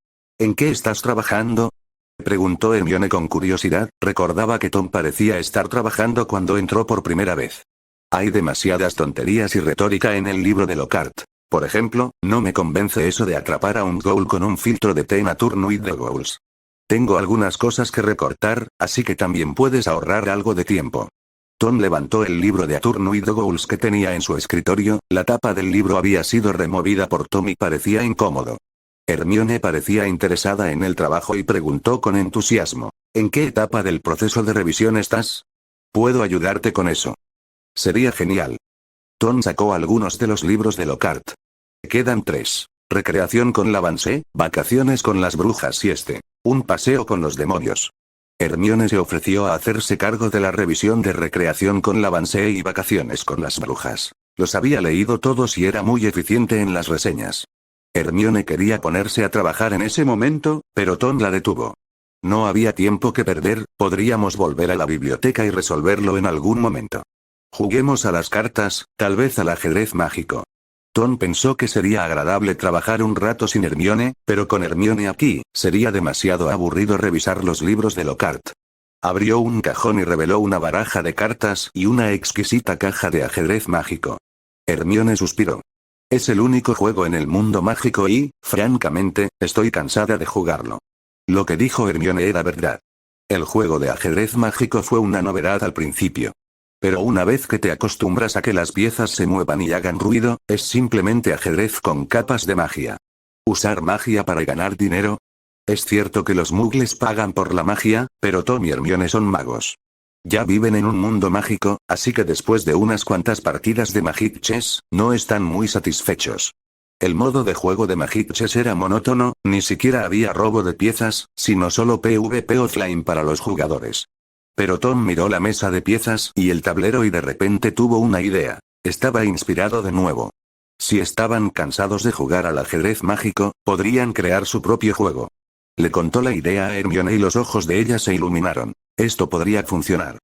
¿En qué estás trabajando?, preguntó Hermione con curiosidad. Recordaba que Tom parecía estar trabajando cuando entró por primera vez. Hay demasiadas tonterías y retórica en el libro de Lockhart. Por ejemplo, no me convence eso de atrapar a un ghoul con un filtro de Ten a Turn with the Ghouls. Tengo algunas cosas que recortar, así que también puedes ahorrar algo de tiempo. Tom levantó el libro de A Turn with the Ghouls que tenía en su escritorio. La tapa del libro había sido removida por Tom y parecía incómodo. Hermione parecía interesada en el trabajo y preguntó con entusiasmo. ¿En qué etapa del proceso de revisión estás? ¿Puedo ayudarte con eso? Sería genial. Tom sacó algunos de los libros de Lockhart. Quedan 3. Recreación con Lavance, vacaciones con las brujas y un paseo con los demonios. Hermione se ofreció a hacerse cargo de la revisión de recreación con Lavance y vacaciones con las brujas. Los había leído todos y era muy eficiente en las reseñas. Hermione quería ponerse a trabajar en ese momento, pero Tom la detuvo. No había tiempo que perder, podríamos volver a la biblioteca y resolverlo en algún momento. Juguemos a las cartas, tal vez al ajedrez mágico. Tom pensó que sería agradable trabajar un rato sin Hermione, pero con Hermione aquí, sería demasiado aburrido revisar los libros de Lockhart. Abrió un cajón y reveló una baraja de cartas y una exquisita caja de ajedrez mágico. Hermione suspiró. Es el único juego en el mundo mágico y, francamente, estoy cansada de jugarlo. Lo que dijo Hermione era verdad. El juego de ajedrez mágico fue una novedad al principio. Pero una vez que te acostumbras a que las piezas se muevan y hagan ruido, es simplemente ajedrez con capas de magia. ¿Usar magia para ganar dinero? Es cierto que los muggles pagan por la magia, pero Tom y Hermione son magos. Ya viven en un mundo mágico, así que después de unas cuantas partidas de Magic Chess, no están muy satisfechos. El modo de juego de Magic Chess era monótono, ni siquiera había robo de piezas, sino solo PvP offline para los jugadores. Pero Tom miró la mesa de piezas y el tablero y de repente tuvo una idea. Estaba inspirado de nuevo. Si estaban cansados de jugar al ajedrez mágico, podrían crear su propio juego. Le contó la idea a Hermione y los ojos de ella se iluminaron. Esto podría funcionar.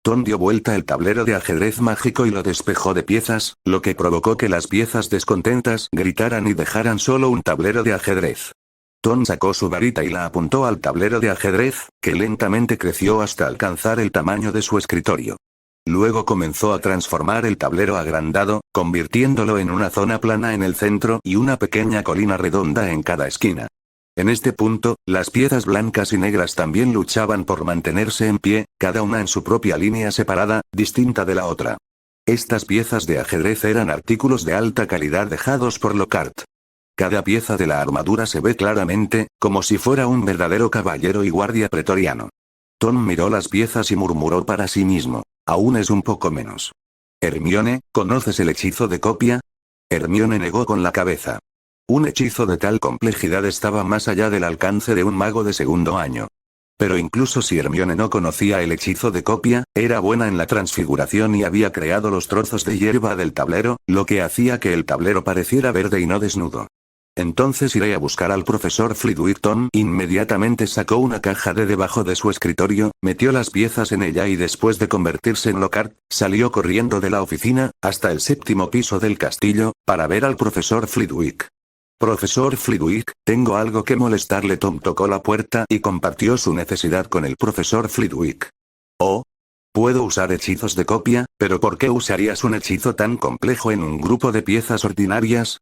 Tom dio vuelta el tablero de ajedrez mágico y lo despejó de piezas, lo que provocó que las piezas descontentas gritaran y dejaran solo un tablero de ajedrez. Tom sacó su varita y la apuntó al tablero de ajedrez, que lentamente creció hasta alcanzar el tamaño de su escritorio. Luego comenzó a transformar el tablero agrandado, convirtiéndolo en una zona plana en el centro y una pequeña colina redonda en cada esquina. En este punto, las piezas blancas y negras también luchaban por mantenerse en pie, cada una en su propia línea separada, distinta de la otra. Estas piezas de ajedrez eran artículos de alta calidad dejados por Lockhart. Cada pieza de la armadura se ve claramente, como si fuera un verdadero caballero y guardia pretoriano. Tom miró las piezas y murmuró para sí mismo. Aún es un poco menos. Hermione, ¿conoces el hechizo de copia? Hermione negó con la cabeza. Un hechizo de tal complejidad estaba más allá del alcance de un mago de segundo año. Pero incluso si Hermione no conocía el hechizo de copia, era buena en la transfiguración y había creado los trozos de hierba del tablero, lo que hacía que el tablero pareciera verde y no desnudo. Entonces iré a buscar al profesor Flitwick. Tom inmediatamente sacó una caja de debajo de su escritorio, metió las piezas en ella y después de convertirse en Lockhart, salió corriendo de la oficina, hasta el 7º piso del castillo, para ver al profesor Flitwick. Profesor Flitwick, tengo algo que molestarle. Tom tocó la puerta y compartió su necesidad con el profesor Flitwick. Oh. Puedo usar hechizos de copia, pero ¿por qué usarías un hechizo tan complejo en un grupo de piezas ordinarias?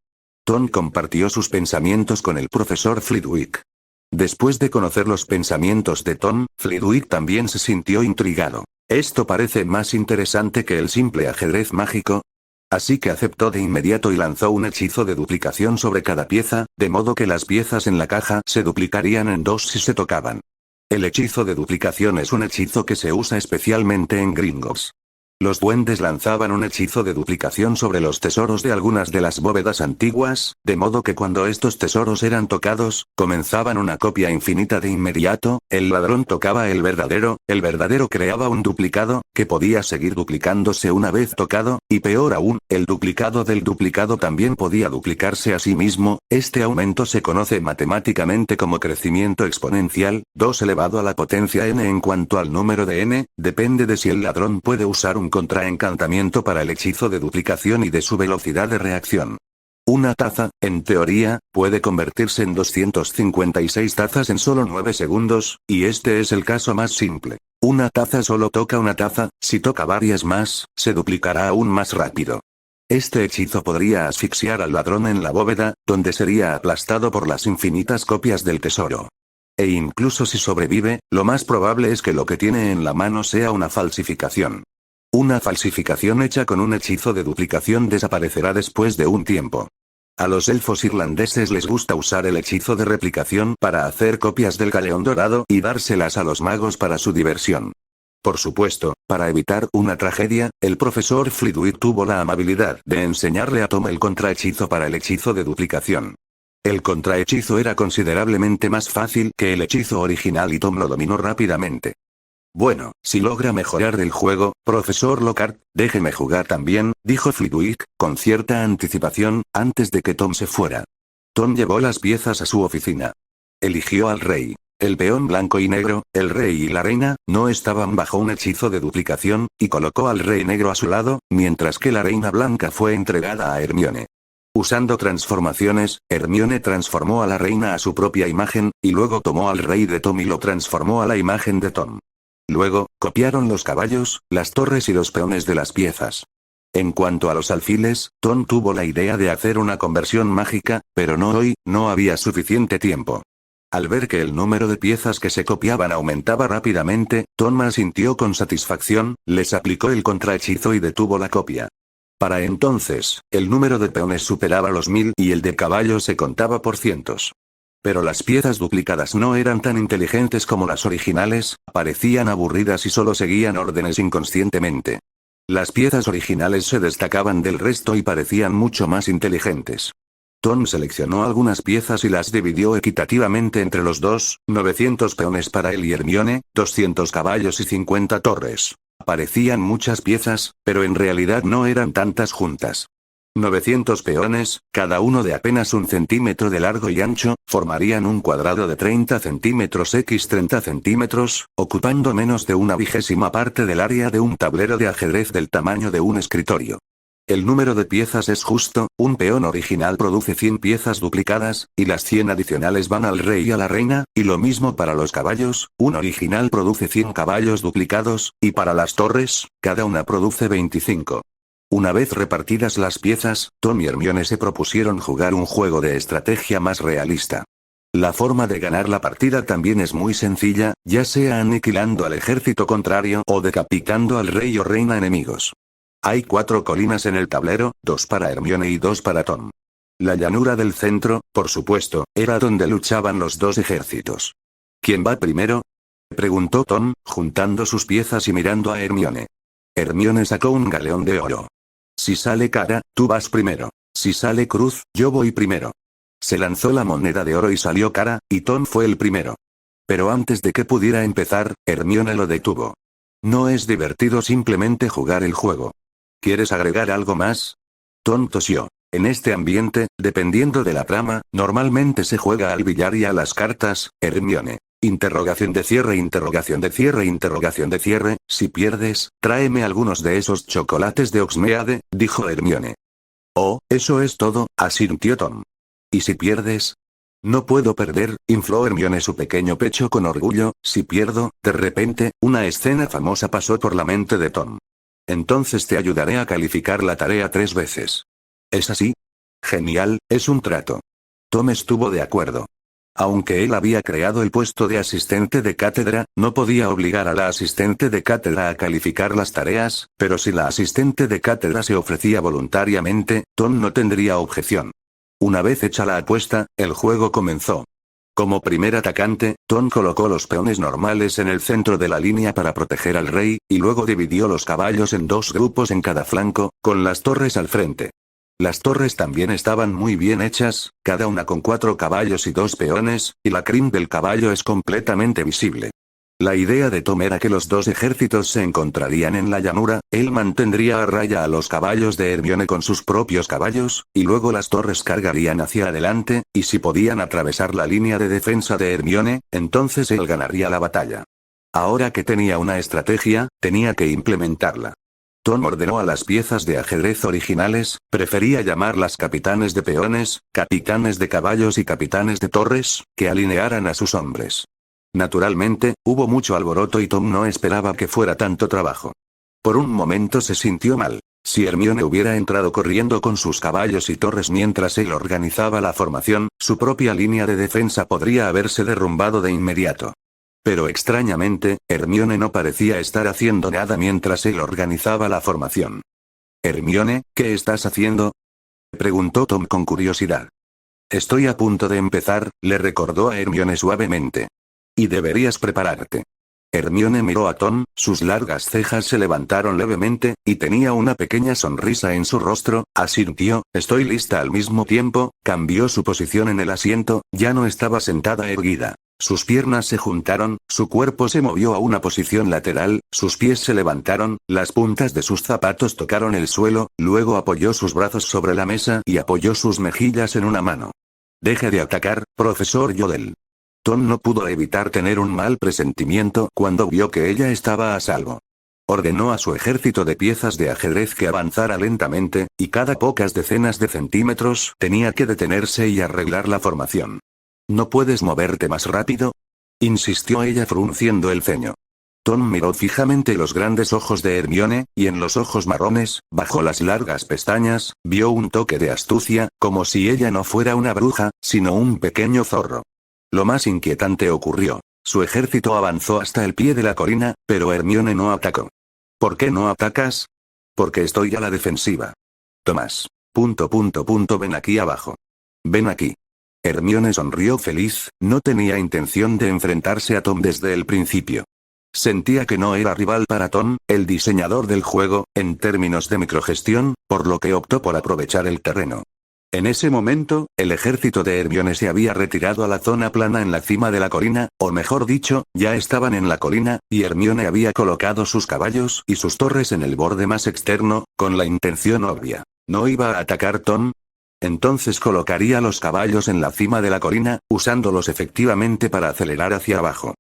Tom compartió sus pensamientos con el profesor Flitwick. Después de conocer los pensamientos de Tom, Flitwick también se sintió intrigado. Esto parece más interesante que el simple ajedrez mágico. Así que aceptó de inmediato y lanzó un hechizo de duplicación sobre cada pieza, de modo que las piezas en la caja se duplicarían en 2 si se tocaban. El hechizo de duplicación es un hechizo que se usa especialmente en Gringotts. Los duendes lanzaban un hechizo de duplicación sobre los tesoros de algunas de las bóvedas antiguas, de modo que cuando estos tesoros eran tocados, comenzaban una copia infinita de inmediato, el ladrón tocaba el verdadero creaba un duplicado, que podía seguir duplicándose una vez tocado, y peor aún, el duplicado del duplicado también podía duplicarse a sí mismo. Este aumento se conoce matemáticamente como crecimiento exponencial, 2 elevado a la potencia n. En cuanto al número de n, depende de si el ladrón puede usar un contraencantamiento para el hechizo de duplicación y de su velocidad de reacción. Una taza, en teoría, puede convertirse en 256 tazas en solo 9 segundos, y este es el caso más simple. Una taza solo toca una taza, si toca varias más, se duplicará aún más rápido. Este hechizo podría asfixiar al ladrón en la bóveda, donde sería aplastado por las infinitas copias del tesoro. E incluso si sobrevive, lo más probable es que lo que tiene en la mano sea una falsificación. Una falsificación hecha con un hechizo de duplicación desaparecerá después de un tiempo. A los elfos irlandeses les gusta usar el hechizo de replicación para hacer copias del galeón dorado y dárselas a los magos para su diversión. Por supuesto, para evitar una tragedia, el profesor Flitwick tuvo la amabilidad de enseñarle a Tom el contrahechizo para el hechizo de duplicación. El contrahechizo era considerablemente más fácil que el hechizo original y Tom lo dominó rápidamente. Bueno, si logra mejorar el juego, profesor Lockhart, déjeme jugar también, dijo Flitwick, con cierta anticipación, antes de que Tom se fuera. Tom llevó las piezas a su oficina. Eligió al rey. El peón blanco y negro, el rey y la reina, no estaban bajo un hechizo de duplicación, y colocó al rey negro a su lado, mientras que la reina blanca fue entregada a Hermione. Usando transformaciones, Hermione transformó a la reina a su propia imagen, y luego tomó al rey de Tom y lo transformó a la imagen de Tom. Luego, copiaron los caballos, las torres y los peones de las piezas. En cuanto a los alfiles, Tom tuvo la idea de hacer una conversión mágica, pero no hoy, no había suficiente tiempo. Al ver que el número de piezas que se copiaban aumentaba rápidamente, Tom sintió con satisfacción, les aplicó el contrahechizo y detuvo la copia. Para entonces, el número de peones superaba los 1000 y el de caballos se contaba por cientos. Pero las piezas duplicadas no eran tan inteligentes como las originales, parecían aburridas y solo seguían órdenes inconscientemente. Las piezas originales se destacaban del resto y parecían mucho más inteligentes. Tom seleccionó algunas piezas y las dividió equitativamente entre los dos, 900 peones para él y Hermione, 200 caballos y 50 torres. Parecían muchas piezas, pero en realidad no eran tantas juntas. 900 peones, cada uno de apenas 1 centímetro de largo y ancho, formarían un cuadrado de 30 centímetros x 30 centímetros, ocupando menos de 1/20 parte del área de un tablero de ajedrez del tamaño de un escritorio. El número de piezas es justo, un peón original produce 100 piezas duplicadas, y las 100 adicionales van al rey y a la reina, y lo mismo para los caballos, un original produce 100 caballos duplicados, y para las torres, cada una produce 25. Una vez repartidas las piezas, Tom y Hermione se propusieron jugar un juego de estrategia más realista. La forma de ganar la partida también es muy sencilla, ya sea aniquilando al ejército contrario o decapitando al rey o reina enemigos. Hay 4 colinas en el tablero, 2 para Hermione y 2 para Tom. La llanura del centro, por supuesto, era donde luchaban los dos ejércitos. ¿Quién va primero?, preguntó Tom, juntando sus piezas y mirando a Hermione. Hermione sacó un galeón de oro. Si sale cara, tú vas primero. Si sale cruz, yo voy primero. Se lanzó la moneda de oro y salió cara, y Tom fue el primero. Pero antes de que pudiera empezar, Hermione lo detuvo. No es divertido simplemente jugar el juego. ¿Quieres agregar algo más? Tom tosió. En este ambiente, dependiendo de la trama, normalmente se juega al billar y a las cartas, Hermione. Interrogación de cierre, interrogación de cierre, interrogación de cierre. Si pierdes, tráeme algunos de esos chocolates de Oxmeade, dijo Hermione. Oh, eso es todo, asintió Tom. ¿Y si pierdes? No puedo perder, infló Hermione su pequeño pecho con orgullo. Si pierdo, de repente, una escena famosa pasó por la mente de Tom. Entonces te ayudaré a calificar la tarea 3 veces. ¿Es así? Genial, es un trato. Tom estuvo de acuerdo. Aunque él había creado el puesto de asistente de cátedra, no podía obligar a la asistente de cátedra a calificar las tareas, pero si la asistente de cátedra se ofrecía voluntariamente, Tom no tendría objeción. Una vez hecha la apuesta, el juego comenzó. Como primer atacante, Tom colocó los peones normales en el centro de la línea para proteger al rey, y luego dividió los caballos en 2 grupos en cada flanco, con las torres al frente. Las torres también estaban muy bien hechas, cada una con 4 caballos y 2 peones, y la crin del caballo es completamente visible. La idea de Tom era que los dos ejércitos se encontrarían en la llanura, él mantendría a raya a los caballos de Hermione con sus propios caballos, y luego las torres cargarían hacia adelante, y si podían atravesar la línea de defensa de Hermione, entonces él ganaría la batalla. Ahora que tenía una estrategia, tenía que implementarla. Tom ordenó a las piezas de ajedrez originales, prefería llamarlas capitanes de peones, capitanes de caballos y capitanes de torres, que alinearan a sus hombres. Naturalmente, hubo mucho alboroto y Tom no esperaba que fuera tanto trabajo. Por un momento se sintió mal. Si Hermione hubiera entrado corriendo con sus caballos y torres mientras él organizaba la formación, su propia línea de defensa podría haberse derrumbado de inmediato. Pero extrañamente, Hermione no parecía estar haciendo nada mientras él organizaba la formación. «Hermione, ¿qué estás haciendo?», preguntó Tom con curiosidad. «Estoy a punto de empezar», le recordó a Hermione suavemente. «Y deberías prepararte». Hermione miró a Tom, sus largas cejas se levantaron levemente, y tenía una pequeña sonrisa en su rostro, asintió, estoy lista al mismo tiempo, cambió su posición en el asiento, ya no estaba sentada erguida. Sus piernas se juntaron, su cuerpo se movió a una posición lateral, sus pies se levantaron, las puntas de sus zapatos tocaron el suelo, luego apoyó sus brazos sobre la mesa y apoyó sus mejillas en una mano. Deje de atacar, profesor Yodel. Tom no pudo evitar tener un mal presentimiento cuando vio que ella estaba a salvo. Ordenó a su ejército de piezas de ajedrez que avanzara lentamente, y cada pocas decenas de centímetros tenía que detenerse y arreglar la formación. ¿No puedes moverte más rápido?, insistió ella frunciendo el ceño. Tom miró fijamente los grandes ojos de Hermione, y en los ojos marrones, bajo las largas pestañas, vio un toque de astucia, como si ella no fuera una bruja, sino un pequeño zorro. Lo más inquietante ocurrió. Su ejército avanzó hasta el pie de la colina, pero Hermione no atacó. ¿Por qué no atacas? Porque estoy a la defensiva. Tomás. Ven aquí abajo. Ven aquí. Hermione sonrió feliz, no tenía intención de enfrentarse a Tom desde el principio. Sentía que no era rival para Tom, el diseñador del juego, en términos de microgestión, por lo que optó por aprovechar el terreno. En ese momento, el ejército de Hermione se había retirado a la zona plana en la cima de la colina, o mejor dicho, ya estaban en la colina, y Hermione había colocado sus caballos y sus torres en el borde más externo, con la intención obvia. ¿No iba a atacar Tom? Entonces colocaría los caballos en la cima de la colina, usándolos efectivamente para acelerar hacia abajo.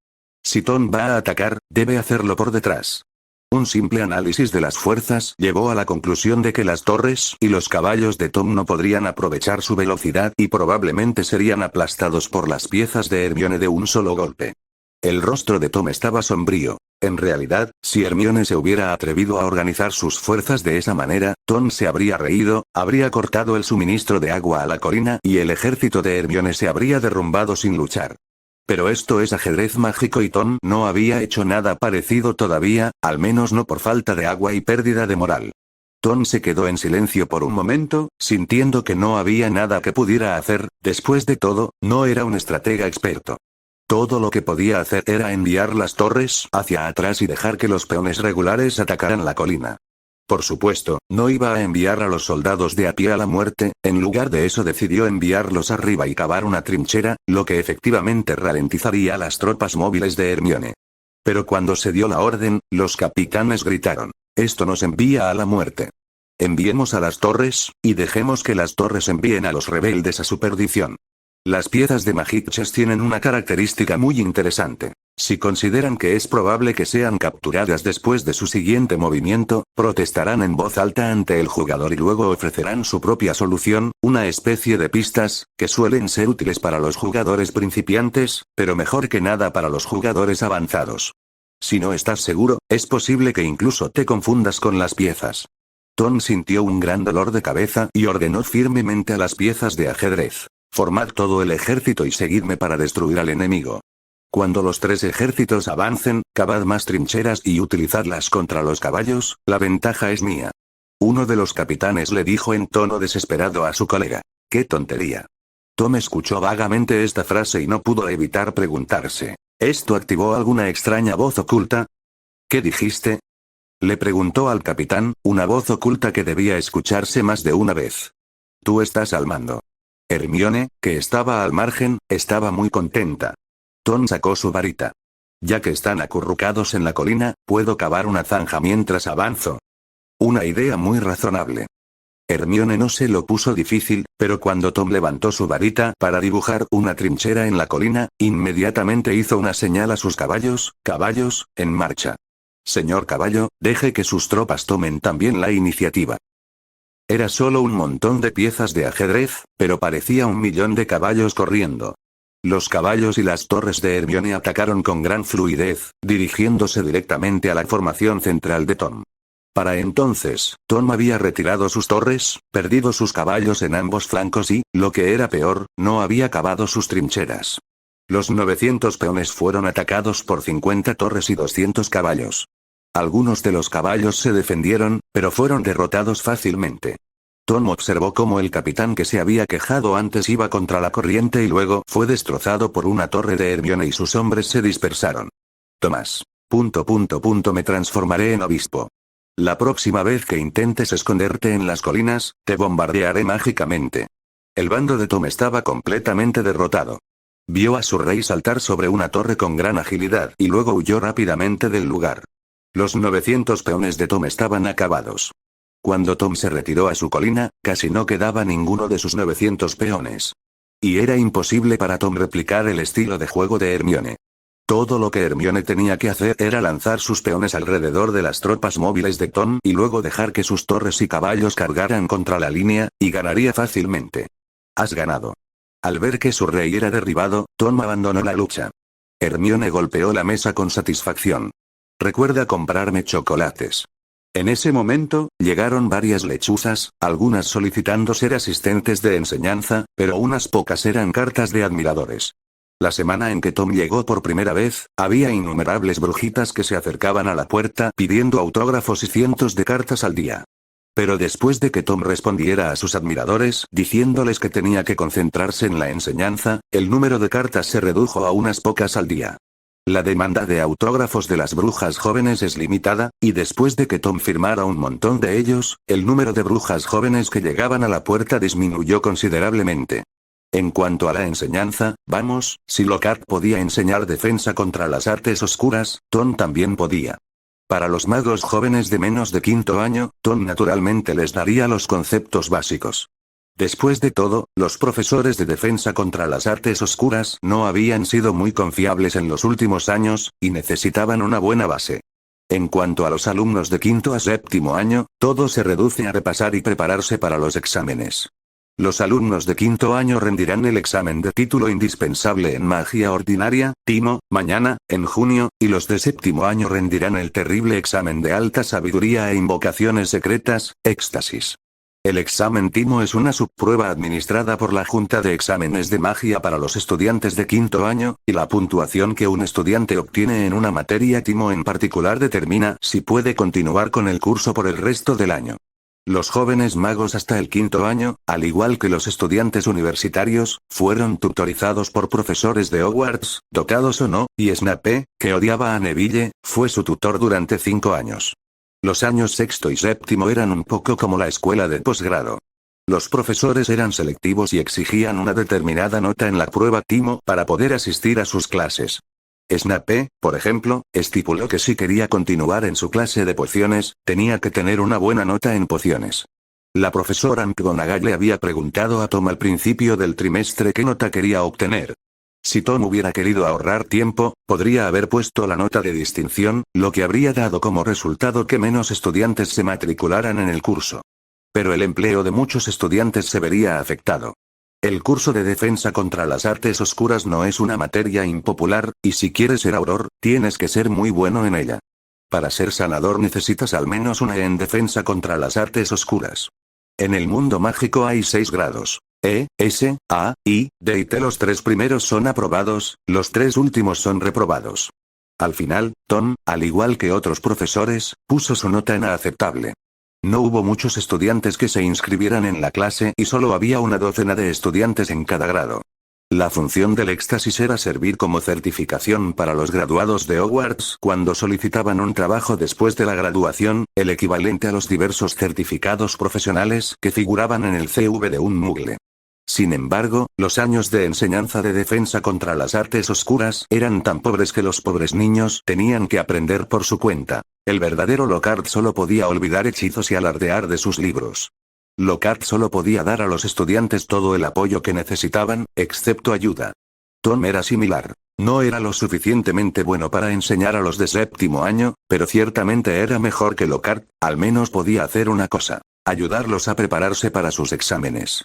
Si Tom va a atacar, debe hacerlo por detrás. Un simple análisis de las fuerzas llevó a la conclusión de que las torres y los caballos de Tom no podrían aprovechar su velocidad y probablemente serían aplastados por las piezas de Hermione de un solo golpe. El rostro de Tom estaba sombrío. En realidad, si Hermione se hubiera atrevido a organizar sus fuerzas de esa manera, Tom se habría reído, habría cortado el suministro de agua a la colina y el ejército de Hermione se habría derrumbado sin luchar. Pero esto es ajedrez mágico y Tom no había hecho nada parecido todavía, al menos no por falta de agua y pérdida de moral. Tom se quedó en silencio por un momento, sintiendo que no había nada que pudiera hacer, después de todo, no era un estratega experto. Todo lo que podía hacer era enviar las torres hacia atrás y dejar que los peones regulares atacaran la colina. Por supuesto, no iba a enviar a los soldados de a pie a la muerte, en lugar de eso decidió enviarlos arriba y cavar una trinchera, lo que efectivamente ralentizaría las tropas móviles de Hermione. Pero cuando se dio la orden, los capitanes gritaron: «Esto nos envía a la muerte. Enviemos a las torres, y dejemos que las torres envíen a los rebeldes a su perdición». Las piezas de Magic Chess tienen una característica muy interesante. Si consideran que es probable que sean capturadas después de su siguiente movimiento, protestarán en voz alta ante el jugador y luego ofrecerán su propia solución, una especie de pistas, que suelen ser útiles para los jugadores principiantes, pero mejor que nada para los jugadores avanzados. Si no estás seguro, es posible que incluso te confundas con las piezas. Tom sintió un gran dolor de cabeza y ordenó firmemente a las piezas de ajedrez: «Formad todo el ejército y seguidme para destruir al enemigo. Cuando los tres ejércitos avancen, cavad más trincheras y utilizadlas contra los caballos, la ventaja es mía». Uno de los capitanes le dijo en tono desesperado a su colega: «¡Qué tontería!». Tom escuchó vagamente esta frase y no pudo evitar preguntarse: ¿esto activó alguna extraña voz oculta? ¿Qué dijiste?, le preguntó al capitán, una voz oculta que debía escucharse más de una vez. «Tú estás al mando». Hermione, que estaba al margen, estaba muy contenta. Tom sacó su varita. «Ya que están acurrucados en la colina, puedo cavar una zanja mientras avanzo». Una idea muy razonable. Hermione no se lo puso difícil, pero cuando Tom levantó su varita para dibujar una trinchera en la colina, inmediatamente hizo una señal a sus caballos: «Caballos, en marcha. Señor caballo, deje que sus tropas tomen también la iniciativa». Era solo un montón de piezas de ajedrez, pero parecía 1.000.000 de caballos corriendo. Los caballos y las torres de Hermione atacaron con gran fluidez, dirigiéndose directamente a la formación central de Tom. Para entonces, Tom había retirado sus torres, perdido sus caballos en ambos flancos y, lo que era peor, no había cavado sus trincheras. Los 900 peones fueron atacados por 50 torres y 200 caballos. Algunos de los caballos se defendieron, pero fueron derrotados fácilmente. Tom observó cómo el capitán que se había quejado antes iba contra la corriente y luego fue destrozado por una torre de Hermione y sus hombres se dispersaron. Tomás. Me transformaré en obispo. La próxima vez que intentes esconderte en las colinas, te bombardearé mágicamente. El bando de Tom estaba completamente derrotado. Vio a su rey saltar sobre una torre con gran agilidad y luego huyó rápidamente del lugar. Los 900 peones de Tom estaban acabados. Cuando Tom se retiró a su colina, casi no quedaba ninguno de sus 900 peones. Y era imposible para Tom replicar el estilo de juego de Hermione. Todo lo que Hermione tenía que hacer era lanzar sus peones alrededor de las tropas móviles de Tom y luego dejar que sus torres y caballos cargaran contra la línea, y ganaría fácilmente. Has ganado. Al ver que su rey era derribado, Tom abandonó la lucha. Hermione golpeó la mesa con satisfacción. Recuerda comprarme chocolates. En ese momento, llegaron varias lechuzas, algunas solicitando ser asistentes de enseñanza, pero unas pocas eran cartas de admiradores. La semana en que Tom llegó por primera vez, había innumerables brujitas que se acercaban a la puerta pidiendo autógrafos y cientos de cartas al día. Pero después de que Tom respondiera a sus admiradores diciéndoles que tenía que concentrarse en la enseñanza, el número de cartas se redujo a unas pocas al día. La demanda de autógrafos de las brujas jóvenes es limitada, y después de que Tom firmara un montón de ellos, el número de brujas jóvenes que llegaban a la puerta disminuyó considerablemente. En cuanto a la enseñanza, vamos, si Lockhart podía enseñar defensa contra las artes oscuras, Tom también podía. Para los magos jóvenes de menos de 5º año, Tom naturalmente les daría los conceptos básicos. Después de todo, los profesores de defensa contra las artes oscuras no habían sido muy confiables en los últimos años, y necesitaban una buena base. En cuanto a los alumnos de 5º a 7º año, todo se reduce a repasar y prepararse para los exámenes. Los alumnos de 5º año rendirán el examen de título indispensable en magia ordinaria, Timo, mañana, en junio, y los de 7º año rendirán el terrible examen de alta sabiduría e invocaciones secretas, Éxtasis. El examen Timo es una subprueba administrada por la Junta de Exámenes de Magia para los estudiantes de 5º año, y la puntuación que un estudiante obtiene en una materia Timo en particular determina si puede continuar con el curso por el resto del año. Los jóvenes magos hasta el 5º año, al igual que los estudiantes universitarios, fueron tutorizados por profesores de Hogwarts, dotados o no, y Snape, que odiaba a Neville, fue su tutor durante 5 años. Los años 6º y 7º eran un poco como la escuela de posgrado. Los profesores eran selectivos y exigían una determinada nota en la prueba Timo para poder asistir a sus clases. Snape, por ejemplo, estipuló que si quería continuar en su clase de pociones, tenía que tener una buena nota en pociones. La profesora McGonagall le había preguntado a Tom al principio del trimestre qué nota quería obtener. Si Tom hubiera querido ahorrar tiempo, podría haber puesto la nota de distinción, lo que habría dado como resultado que menos estudiantes se matricularan en el curso. Pero el empleo de muchos estudiantes se vería afectado. El curso de defensa contra las artes oscuras no es una materia impopular, y si quieres ser auror, tienes que ser muy bueno en ella. Para ser sanador necesitas al menos una en defensa contra las artes oscuras. En el mundo mágico hay 6 grados. E, S, A, I, D y T. Los 3 primeros son aprobados, los 3 últimos son reprobados. Al final, Tom, al igual que otros profesores, puso su nota en aceptable. No hubo muchos estudiantes que se inscribieran en la clase y solo había una docena de estudiantes en cada grado. La función del éxtasis era servir como certificación para los graduados de Hogwarts cuando solicitaban un trabajo después de la graduación, el equivalente a los diversos certificados profesionales que figuraban en el CV de un mugle. Sin embargo, los años de enseñanza de defensa contra las artes oscuras eran tan pobres que los pobres niños tenían que aprender por su cuenta. El verdadero Lockhart solo podía olvidar hechizos y alardear de sus libros. Lockhart solo podía dar a los estudiantes todo el apoyo que necesitaban, excepto ayuda. Tom era similar. No era lo suficientemente bueno para enseñar a los de 7º año, pero ciertamente era mejor que Lockhart, al menos podía hacer una cosa: ayudarlos a prepararse para sus exámenes.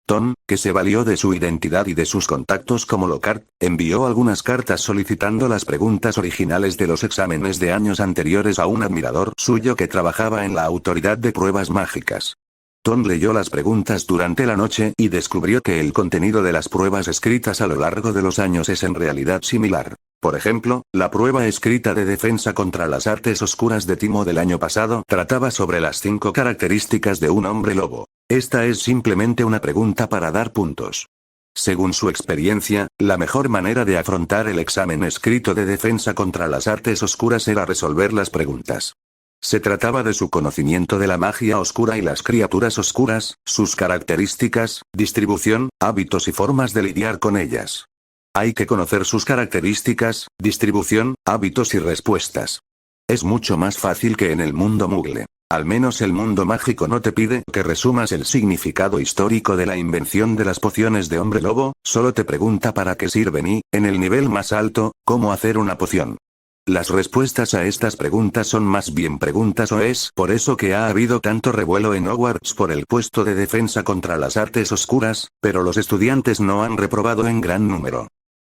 Tom, que se valió de su identidad y de sus contactos como Lockhart, envió algunas cartas solicitando las preguntas originales de los exámenes de años anteriores a un admirador suyo que trabajaba en la autoridad de pruebas mágicas. Tom leyó las preguntas durante la noche y descubrió que el contenido de las pruebas escritas a lo largo de los años es en realidad similar. Por ejemplo, la prueba escrita de defensa contra las artes oscuras de Timo del año pasado trataba sobre las 5 características de un hombre lobo. Esta es simplemente una pregunta para dar puntos. Según su experiencia, la mejor manera de afrontar el examen escrito de defensa contra las artes oscuras era resolver las preguntas. Se trataba de su conocimiento de la magia oscura y las criaturas oscuras, sus características, distribución, hábitos y formas de lidiar con ellas. Hay que conocer sus características, distribución, hábitos y respuestas. Es mucho más fácil que en el mundo Mugle. Al menos el mundo mágico no te pide que resumas el significado histórico de la invención de las pociones de hombre lobo, solo te pregunta para qué sirven y, en el nivel más alto, cómo hacer una poción. Las respuestas a estas preguntas son más bien preguntas o es por eso que ha habido tanto revuelo en Hogwarts por el puesto de defensa contra las artes oscuras, pero los estudiantes no han reprobado en gran número.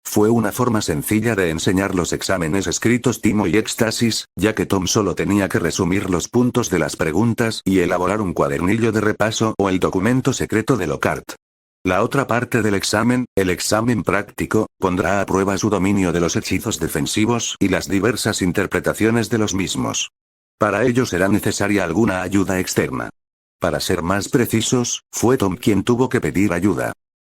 Fue una forma sencilla de enseñar los exámenes escritos Timo y Éxtasis, ya que Tom solo tenía que resumir los puntos de las preguntas y elaborar un cuadernillo de repaso o el documento secreto de Lockhart. La otra parte del examen, el examen práctico, pondrá a prueba su dominio de los hechizos defensivos y las diversas interpretaciones de los mismos. Para ello será necesaria alguna ayuda externa. Para ser más precisos, fue Tom quien tuvo que pedir ayuda.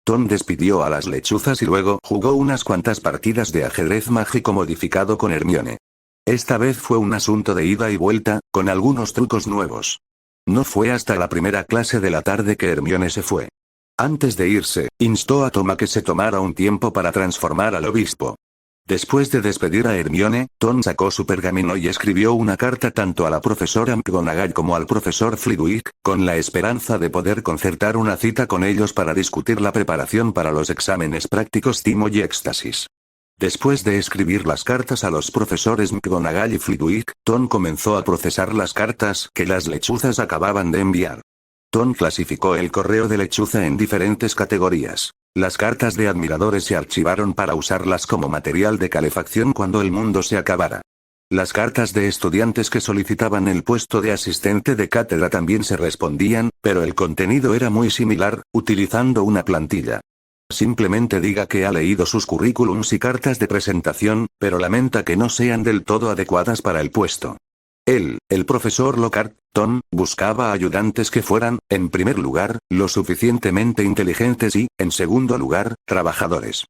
Tom despidió a las lechuzas y luego jugó unas cuantas partidas de ajedrez mágico modificado con Hermione. Esta vez fue un asunto de ida y vuelta, con algunos trucos nuevos. No fue hasta la primera clase de la tarde que Hermione se fue. Antes de irse, instó a Tom a que se tomara un tiempo para transformar al obispo. Después de despedir a Hermione, Tom sacó su pergamino y escribió una carta tanto a la profesora McGonagall como al profesor Flitwick, con la esperanza de poder concertar una cita con ellos para discutir la preparación para los exámenes prácticos Timo y Éxtasis. Después de escribir las cartas a los profesores McGonagall y Flitwick, Tom comenzó a procesar las cartas que las lechuzas acababan de enviar. Tom clasificó el correo de lechuza en diferentes categorías. Las cartas de admiradores se archivaron para usarlas como material de calefacción cuando el mundo se acabara. Las cartas de estudiantes que solicitaban el puesto de asistente de cátedra también se respondían, pero el contenido era muy similar, utilizando una plantilla. Simplemente diga que ha leído sus currículums y cartas de presentación, pero lamenta que no sean del todo adecuadas para el puesto. El profesor Lockhart, Tom, buscaba ayudantes que fueran, en primer lugar, lo suficientemente inteligentes y, en segundo lugar, trabajadores.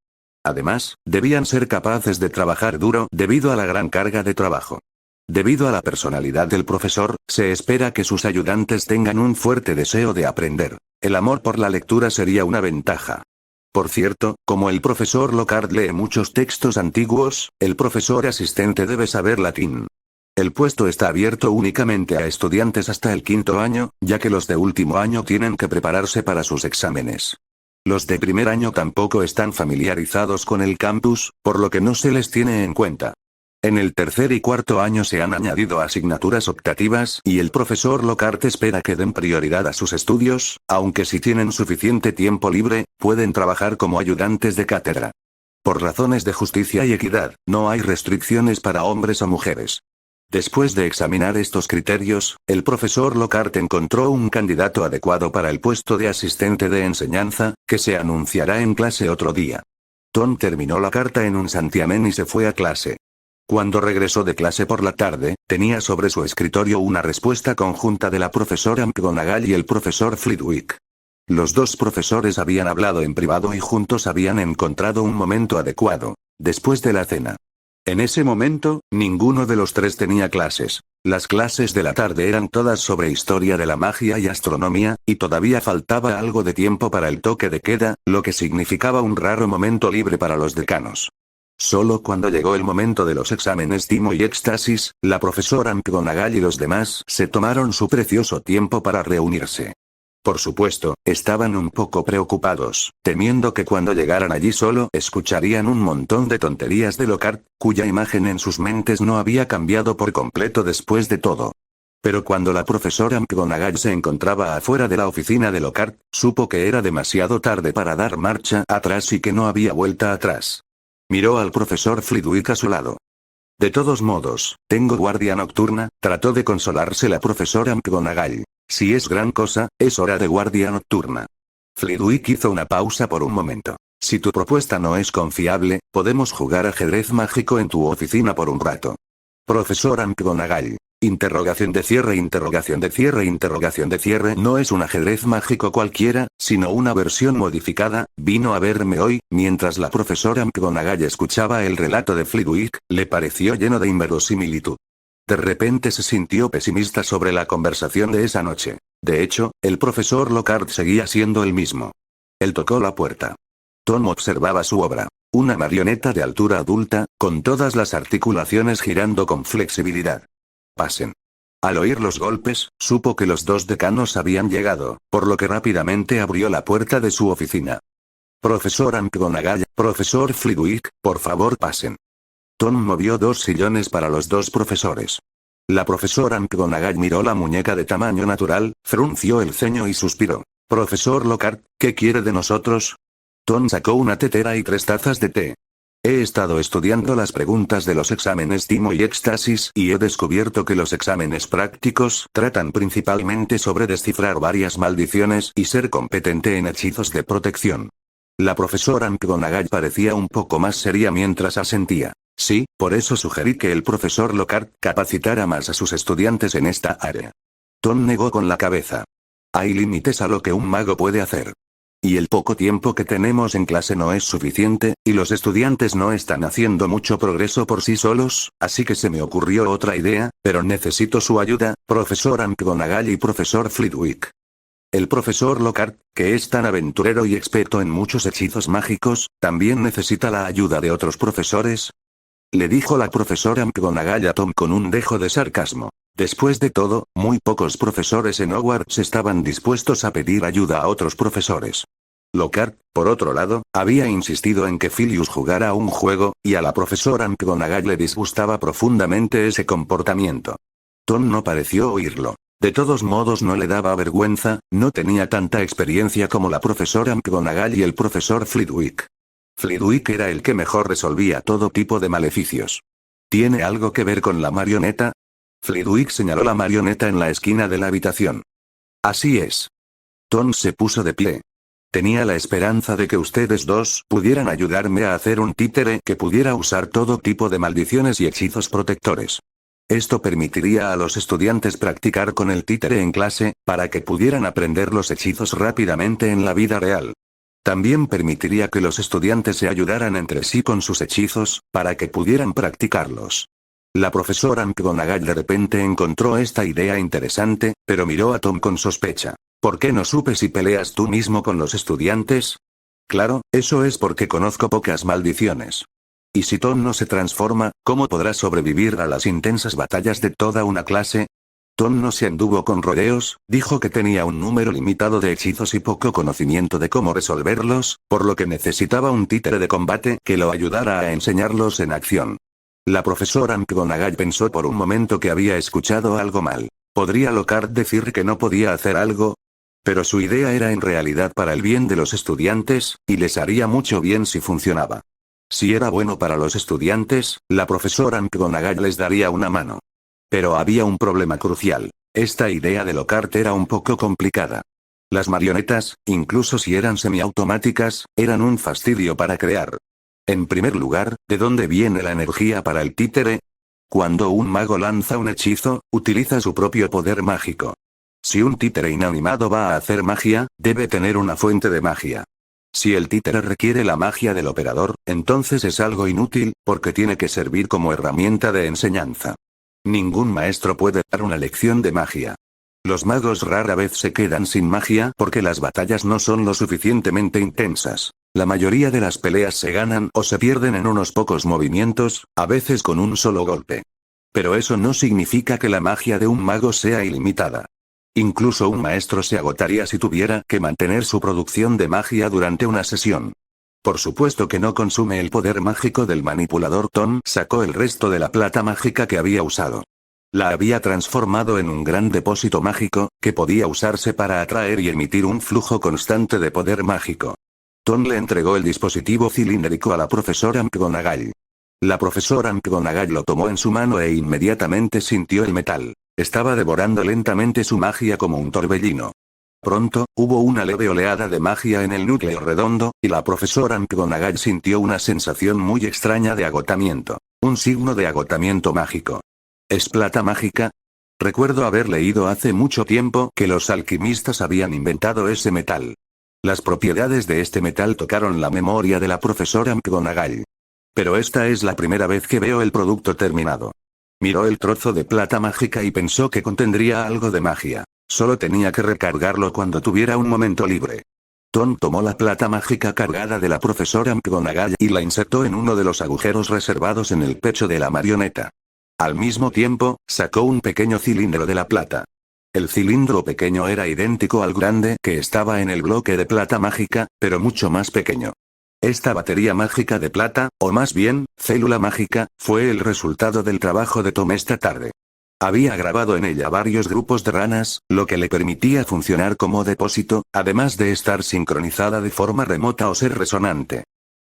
Además, debían ser capaces de trabajar duro debido a la gran carga de trabajo. Debido a la personalidad del profesor, se espera que sus ayudantes tengan un fuerte deseo de aprender. El amor por la lectura sería una ventaja. Por cierto, como el profesor Lockhart lee muchos textos antiguos, el profesor asistente debe saber latín. El puesto está abierto únicamente a estudiantes hasta el quinto año, ya que los de último año tienen que prepararse para sus exámenes. Los de primer año tampoco están familiarizados con el campus, por lo que no se les tiene en cuenta. En el tercer y cuarto año se han añadido asignaturas optativas y el profesor Lockhart espera que den prioridad a sus estudios, aunque si tienen suficiente tiempo libre, pueden trabajar como ayudantes de cátedra. Por razones de justicia y equidad, no hay restricciones para hombres o mujeres. Después de examinar estos criterios, el profesor Lockhart encontró un candidato adecuado para el puesto de asistente de enseñanza, que se anunciará en clase otro día. Tom terminó la carta en un santiamén y se fue a clase. Cuando regresó de clase por la tarde, tenía sobre su escritorio una respuesta conjunta de la profesora McGonagall y el profesor Flitwick. Los dos profesores habían hablado en privado y juntos habían encontrado un momento adecuado, después de la cena. En ese momento, ninguno de los tres tenía clases. Las clases de la tarde eran todas sobre historia de la magia y astronomía, y todavía faltaba algo de tiempo para el toque de queda, lo que significaba un raro momento libre para los decanos. Solo cuando llegó el momento de los exámenes Timo y Éxtasis, la profesora McGonagall y los demás se tomaron su precioso tiempo para reunirse. Por supuesto, estaban un poco preocupados, temiendo que cuando llegaran allí solo escucharían un montón de tonterías de Lockhart, cuya imagen en sus mentes no había cambiado por completo después de todo. Pero cuando la profesora McGonagall se encontraba afuera de la oficina de Lockhart, supo que era demasiado tarde para dar marcha atrás y que no había vuelta atrás. Miró al profesor Flitwick a su lado. De todos modos, tengo guardia nocturna, trató de consolarse la profesora McGonagall. Si es gran cosa, es hora de guardia nocturna. Flitwick hizo una pausa por un momento. Si tu propuesta no es confiable, podemos jugar ajedrez mágico en tu oficina por un rato. Profesora McGonagall. Interrogación de cierre, interrogación de cierre, interrogación de cierre. No es un ajedrez mágico cualquiera, sino una versión modificada. Vino a verme hoy, mientras la profesora McGonagall escuchaba el relato de Flitwick, le pareció lleno de inverosimilitud. De repente se sintió pesimista sobre la conversación de esa noche. De hecho, el profesor Lockhart seguía siendo el mismo. Él tocó la puerta. Tom observaba su obra. Una marioneta de altura adulta, con todas las articulaciones girando con flexibilidad. Pasen. Al oír los golpes, supo que los dos decanos habían llegado, por lo que rápidamente abrió la puerta de su oficina. Profesor McGonagall, profesor Flitwick, por favor pasen. Tom movió 2 sillones para los 2 profesores. La profesora McGonagall miró la muñeca de tamaño natural, frunció el ceño y suspiró. Profesor Lockhart, ¿qué quiere de nosotros? Tom sacó una tetera y 3 tazas de té. He estado estudiando las preguntas de los exámenes Timo y Éxtasis y he descubierto que los exámenes prácticos tratan principalmente sobre descifrar varias maldiciones y ser competente en hechizos de protección. La profesora McGonagall parecía un poco más seria mientras asentía. Sí, por eso sugerí que el profesor Lockhart capacitara más a sus estudiantes en esta área. Tom negó con la cabeza. Hay límites a lo que un mago puede hacer. Y el poco tiempo que tenemos en clase no es suficiente, y los estudiantes no están haciendo mucho progreso por sí solos, así que se me ocurrió otra idea, pero necesito su ayuda, profesor McGonagall y profesor Flitwick. El profesor Lockhart, que es tan aventurero y experto en muchos hechizos mágicos, también necesita la ayuda de otros profesores, le dijo la profesora McGonagall a Tom con un dejo de sarcasmo. Después de todo, muy pocos profesores en Hogwarts estaban dispuestos a pedir ayuda a otros profesores. Lockhart, por otro lado, había insistido en que Filius jugara un juego, y a la profesora McGonagall le disgustaba profundamente ese comportamiento. Tom no pareció oírlo. De todos modos no le daba vergüenza, no tenía tanta experiencia como la profesora McGonagall y el profesor Flitwick. Flitwick era el que mejor resolvía todo tipo de maleficios. ¿Tiene algo que ver con la marioneta? Flitwick señaló la marioneta en la esquina de la habitación. Así es. Tom se puso de pie. Tenía la esperanza de que ustedes dos pudieran ayudarme a hacer un títere que pudiera usar todo tipo de maldiciones y hechizos protectores. Esto permitiría a los estudiantes practicar con el títere en clase, para que pudieran aprender los hechizos rápidamente en la vida real. También permitiría que los estudiantes se ayudaran entre sí con sus hechizos, para que pudieran practicarlos. La profesora McGonagall de repente encontró esta idea interesante, pero miró a Tom con sospecha. ¿Por qué no supe si peleas tú mismo con los estudiantes? Claro, eso es porque conozco pocas maldiciones. Y si Tom no se transforma, ¿cómo podrá sobrevivir a las intensas batallas de toda una clase? Tom no se anduvo con rodeos, dijo que tenía un número limitado de hechizos y poco conocimiento de cómo resolverlos, por lo que necesitaba un títere de combate que lo ayudara a enseñarlos en acción. La profesora McGonagall pensó por un momento que había escuchado algo mal. ¿Podría Lockhart decir que no podía hacer algo? Pero su idea era en realidad para el bien de los estudiantes, y les haría mucho bien si funcionaba. Si era bueno para los estudiantes, la profesora McGonagall les daría una mano. Pero había un problema crucial. Esta idea de Lockhart era un poco complicada. Las marionetas, incluso si eran semiautomáticas, eran un fastidio para crear. En primer lugar, ¿de dónde viene la energía para el títere? Cuando un mago lanza un hechizo, utiliza su propio poder mágico. Si un títere inanimado va a hacer magia, debe tener una fuente de magia. Si el títere requiere la magia del operador, entonces es algo inútil, porque tiene que servir como herramienta de enseñanza. Ningún maestro puede dar una lección de magia. Los magos rara vez se quedan sin magia porque las batallas no son lo suficientemente intensas. La mayoría de las peleas se ganan o se pierden en unos pocos movimientos, a veces con un solo golpe. Pero eso no significa que la magia de un mago sea ilimitada. Incluso un maestro se agotaría si tuviera que mantener su producción de magia durante una sesión. Por supuesto que no consume el poder mágico del manipulador. Tom sacó el resto de la plata mágica que había usado. La había transformado en un gran depósito mágico, que podía usarse para atraer y emitir un flujo constante de poder mágico. Tom le entregó el dispositivo cilíndrico a la profesora McGonagall. La profesora McGonagall lo tomó en su mano e inmediatamente sintió el metal. Estaba devorando lentamente su magia como un torbellino. Pronto, hubo una leve oleada de magia en el núcleo redondo, y la profesora McGonagall sintió una sensación muy extraña de agotamiento. Un signo de agotamiento mágico. ¿Es plata mágica? Recuerdo haber leído hace mucho tiempo que los alquimistas habían inventado ese metal. Las propiedades de este metal tocaron la memoria de la profesora McGonagall. Pero esta es la primera vez que veo el producto terminado. Miró el trozo de plata mágica y pensó que contendría algo de magia. Solo tenía que recargarlo cuando tuviera un momento libre. Tom tomó la plata mágica cargada de la profesora McGonagall y la insertó en uno de los agujeros reservados en el pecho de la marioneta. Al mismo tiempo, sacó un pequeño cilindro de la plata. El cilindro pequeño era idéntico al grande que estaba en el bloque de plata mágica, pero mucho más pequeño. Esta batería mágica de plata, o más bien, célula mágica, fue el resultado del trabajo de Tom esta tarde. Había grabado en ella varios grupos de ranas, lo que le permitía funcionar como depósito, además de estar sincronizada de forma remota o ser resonante.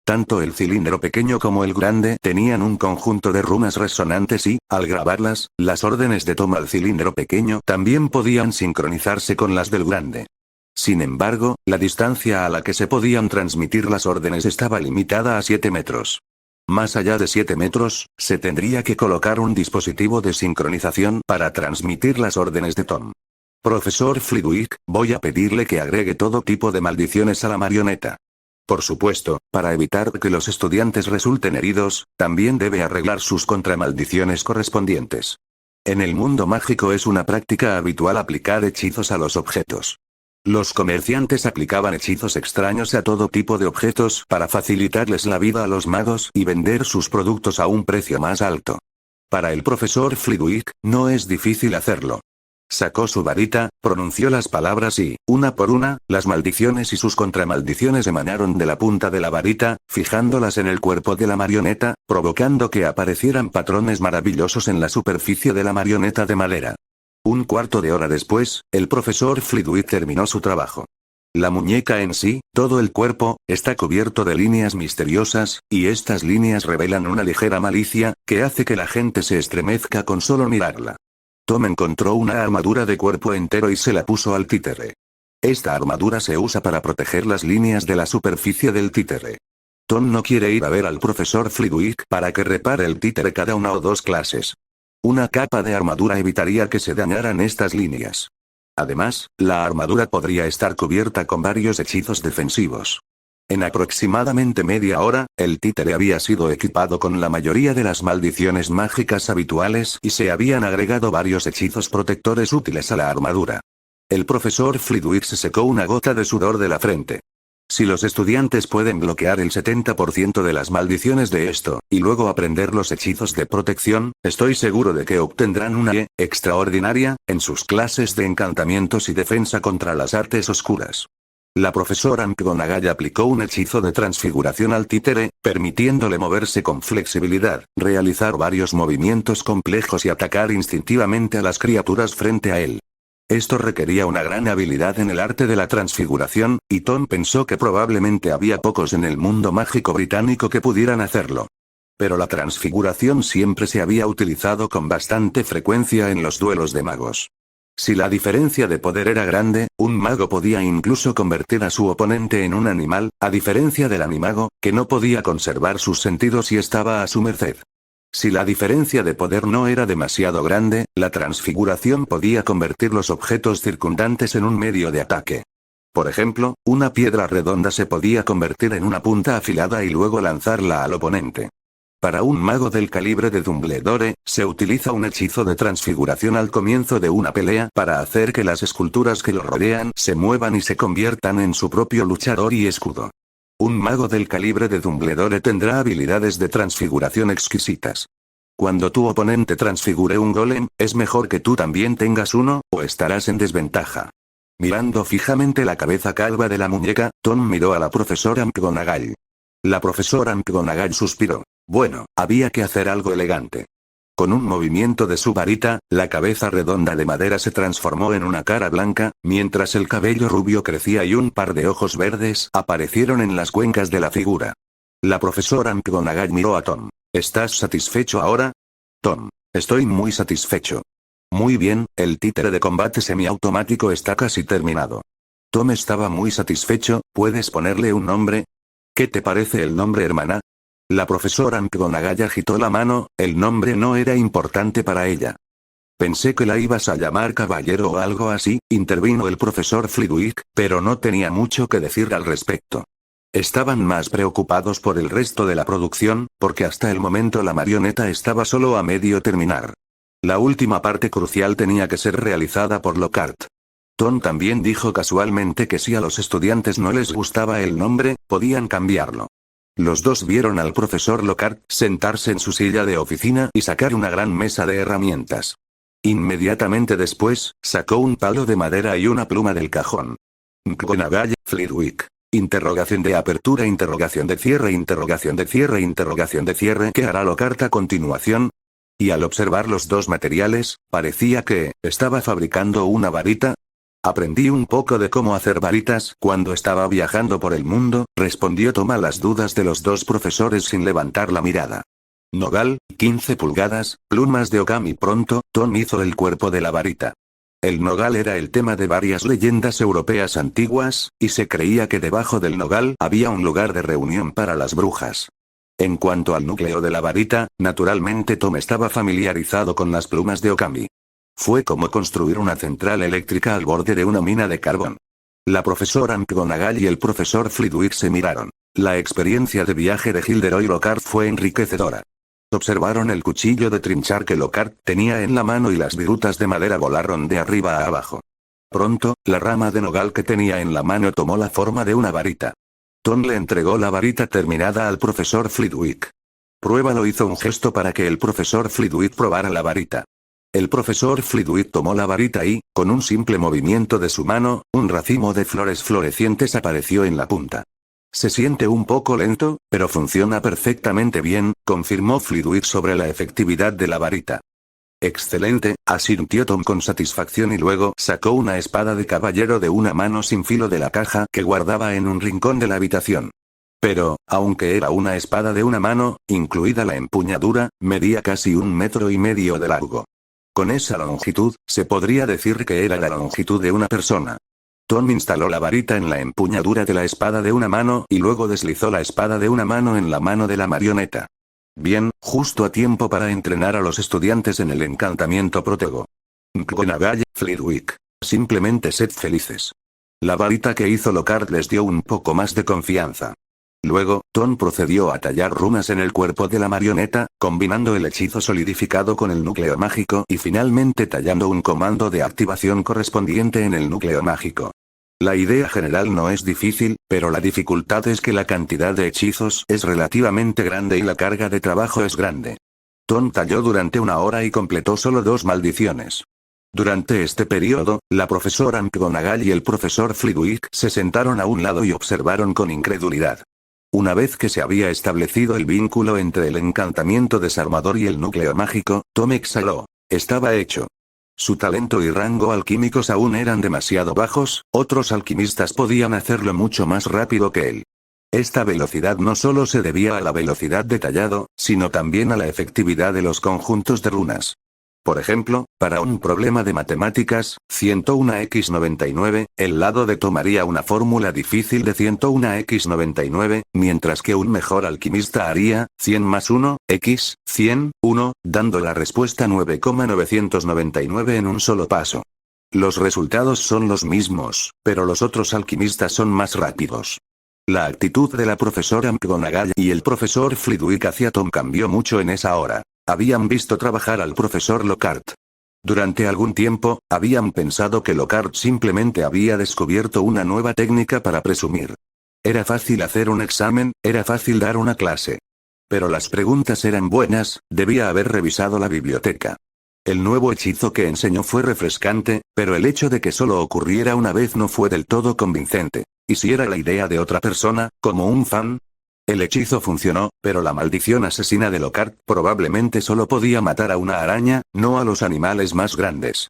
Tanto el cilindro pequeño como el grande tenían un conjunto de runas resonantes y, al grabarlas, las órdenes de Tom al cilindro pequeño también podían sincronizarse con las del grande. Sin embargo, la distancia a la que se podían transmitir las órdenes estaba limitada a 7 metros. Más allá de 7 metros, se tendría que colocar un dispositivo de sincronización para transmitir las órdenes de Tom. Profesor Flitwick, voy a pedirle que agregue todo tipo de maldiciones a la marioneta. Por supuesto, para evitar que los estudiantes resulten heridos, también debe arreglar sus contramaldiciones correspondientes. En el mundo mágico es una práctica habitual aplicar hechizos a los objetos. Los comerciantes aplicaban hechizos extraños a todo tipo de objetos para facilitarles la vida a los magos y vender sus productos a un precio más alto. Para el profesor Flitwick, no es difícil hacerlo. Sacó su varita, pronunció las palabras y, una por una, las maldiciones y sus contramaldiciones emanaron de la punta de la varita, fijándolas en el cuerpo de la marioneta, provocando que aparecieran patrones maravillosos en la superficie de la marioneta de madera. Un cuarto de hora después, el profesor Flitwick terminó su trabajo. La muñeca en sí, todo el cuerpo, está cubierto de líneas misteriosas, y estas líneas revelan una ligera malicia, que hace que la gente se estremezca con solo mirarla. Tom encontró una armadura de cuerpo entero y se la puso al títere. Esta armadura se usa para proteger las líneas de la superficie del títere. Tom no quiere ir a ver al profesor Flitwick para que repare el títere cada 1 o 2 clases. Una capa de armadura evitaría que se dañaran estas líneas. Además, la armadura podría estar cubierta con varios hechizos defensivos. En aproximadamente media hora, el títere había sido equipado con la mayoría de las maldiciones mágicas habituales y se habían agregado varios hechizos protectores útiles a la armadura. El profesor Flitwick se secó una gota de sudor de la frente. Si los estudiantes pueden bloquear el 70% de las maldiciones de esto, y luego aprender los hechizos de protección, estoy seguro de que obtendrán una E extraordinaria en sus clases de encantamientos y defensa contra las artes oscuras. La profesora McGonagall aplicó un hechizo de transfiguración al títere, permitiéndole moverse con flexibilidad, realizar varios movimientos complejos y atacar instintivamente a las criaturas frente a él. Esto requería una gran habilidad en el arte de la transfiguración, y Tom pensó que probablemente había pocos en el mundo mágico británico que pudieran hacerlo. Pero la transfiguración siempre se había utilizado con bastante frecuencia en los duelos de magos. Si la diferencia de poder era grande, un mago podía incluso convertir a su oponente en un animal, a diferencia del animago, que no podía conservar sus sentidos y estaba a su merced. Si la diferencia de poder no era demasiado grande, la transfiguración podía convertir los objetos circundantes en un medio de ataque. Por ejemplo, una piedra redonda se podía convertir en una punta afilada y luego lanzarla al oponente. Para un mago del calibre de Dumbledore, se utiliza un hechizo de transfiguración al comienzo de una pelea para hacer que las esculturas que lo rodean se muevan y se conviertan en su propio luchador y escudo. Un mago del calibre de Dumbledore tendrá habilidades de transfiguración exquisitas. Cuando tu oponente transfigure un golem, es mejor que tú también tengas uno, o estarás en desventaja. Mirando fijamente la cabeza calva de la muñeca, Tom miró a la profesora McGonagall. La profesora McGonagall suspiró. Bueno, había que hacer algo elegante. Con un movimiento de su varita, la cabeza redonda de madera se transformó en una cara blanca, mientras el cabello rubio crecía y un par de ojos verdes aparecieron en las cuencas de la figura. La profesora McGonagall miró a Tom. ¿Estás satisfecho ahora? Tom. Estoy muy satisfecho. Muy bien, el títere de combate semiautomático está casi terminado. Tom estaba muy satisfecho. ¿Puedes ponerle un nombre? ¿Qué te parece el nombre, hermana? La profesora McGonagall agitó la mano, el nombre no era importante para ella. Pensé que la ibas a llamar caballero o algo así, intervino el profesor Flitwick, pero no tenía mucho que decir al respecto. Estaban más preocupados por el resto de la producción, porque hasta el momento la marioneta estaba solo a medio terminar. La última parte crucial tenía que ser realizada por Lockhart. Tom también dijo casualmente que si a los estudiantes no les gustaba el nombre, podían cambiarlo. Los dos vieron al profesor Lockhart sentarse en su silla de oficina y sacar una gran mesa de herramientas. Inmediatamente después, sacó un palo de madera y una pluma del cajón. McGonagall, Flitwick. Interrogación de apertura, interrogación de cierre, interrogación de cierre, interrogación de cierre. ¿Qué hará Lockhart a continuación? Y al observar los dos materiales, parecía que estaba fabricando una varita. Aprendí un poco de cómo hacer varitas cuando estaba viajando por el mundo, respondió Tom a las dudas de los dos profesores sin levantar la mirada. Nogal, 15 pulgadas, plumas de Okami. Pronto, Tom hizo el cuerpo de la varita. El nogal era el tema de varias leyendas europeas antiguas, y se creía que debajo del nogal había un lugar de reunión para las brujas. En cuanto al núcleo de la varita, naturalmente Tom estaba familiarizado con las plumas de Okami. Fue como construir una central eléctrica al borde de una mina de carbón. La profesora McGonagall y el profesor Flitwick se miraron. La experiencia de viaje de Gilderoy Lockhart fue enriquecedora. Observaron el cuchillo de trinchar que Lockhart tenía en la mano y las virutas de madera volaron de arriba a abajo. Pronto, la rama de nogal que tenía en la mano tomó la forma de una varita. Tom le entregó la varita terminada al profesor Flitwick. Pruébalo, hizo un gesto para que el profesor Flitwick probara la varita. El profesor Flitwick tomó la varita y, con un simple movimiento de su mano, un racimo de flores florecientes apareció en la punta. Se siente un poco lento, pero funciona perfectamente bien, confirmó Flitwick sobre la efectividad de la varita. Excelente, asintió Tom con satisfacción y luego sacó una espada de caballero de una mano sin filo de la caja que guardaba en un rincón de la habitación. Pero, aunque era una espada de una mano, incluida la empuñadura, medía casi 1,5 metros de largo. Con esa longitud, se podría decir que era la longitud de una persona. Tom instaló la varita en la empuñadura de la espada de una mano y luego deslizó la espada de una mano en la mano de la marioneta. Bien, justo a tiempo para entrenar a los estudiantes en el encantamiento protego. McGonagall, Flitwick. Simplemente sed felices. La varita que hizo Lockhart les dio un poco más de confianza. Luego, Tom procedió a tallar runas en el cuerpo de la marioneta, combinando el hechizo solidificado con el núcleo mágico y finalmente tallando un comando de activación correspondiente en el núcleo mágico. La idea general no es difícil, pero la dificultad es que la cantidad de hechizos es relativamente grande y la carga de trabajo es grande. Tom talló durante 1 hora y completó solo 2 maldiciones. Durante este periodo, la profesora McGonagall y el profesor Flitwick se sentaron a un lado y observaron con incredulidad. Una vez que se había establecido el vínculo entre el encantamiento desarmador y el núcleo mágico, Tom exhaló. Estaba hecho. Su talento y rango alquímicos aún eran demasiado bajos, otros alquimistas podían hacerlo mucho más rápido que él. Esta velocidad no solo se debía a la velocidad de tallado, sino también a la efectividad de los conjuntos de runas. Por ejemplo, para un problema de matemáticas, 101x99, el lado de Tom haría una fórmula difícil de 101x99, mientras que un mejor alquimista haría 100 más 1, x, 100, 1, dando la respuesta 9,999 en un solo paso. Los resultados son los mismos, pero los otros alquimistas son más rápidos. La actitud de la profesora McGonagall y el profesor Flitwick hacia Tom cambió mucho en esa hora. Habían visto trabajar al profesor Lockhart. Durante algún tiempo, habían pensado que Lockhart simplemente había descubierto una nueva técnica para presumir. Era fácil hacer un examen, era fácil dar una clase. Pero las preguntas eran buenas, debía haber revisado la biblioteca. El nuevo hechizo que enseñó fue refrescante, pero el hecho de que solo ocurriera una vez no fue del todo convincente. ¿Y si era la idea de otra persona, como un fan? El hechizo funcionó, pero la maldición asesina de Lockhart probablemente solo podía matar a una araña, no a los animales más grandes.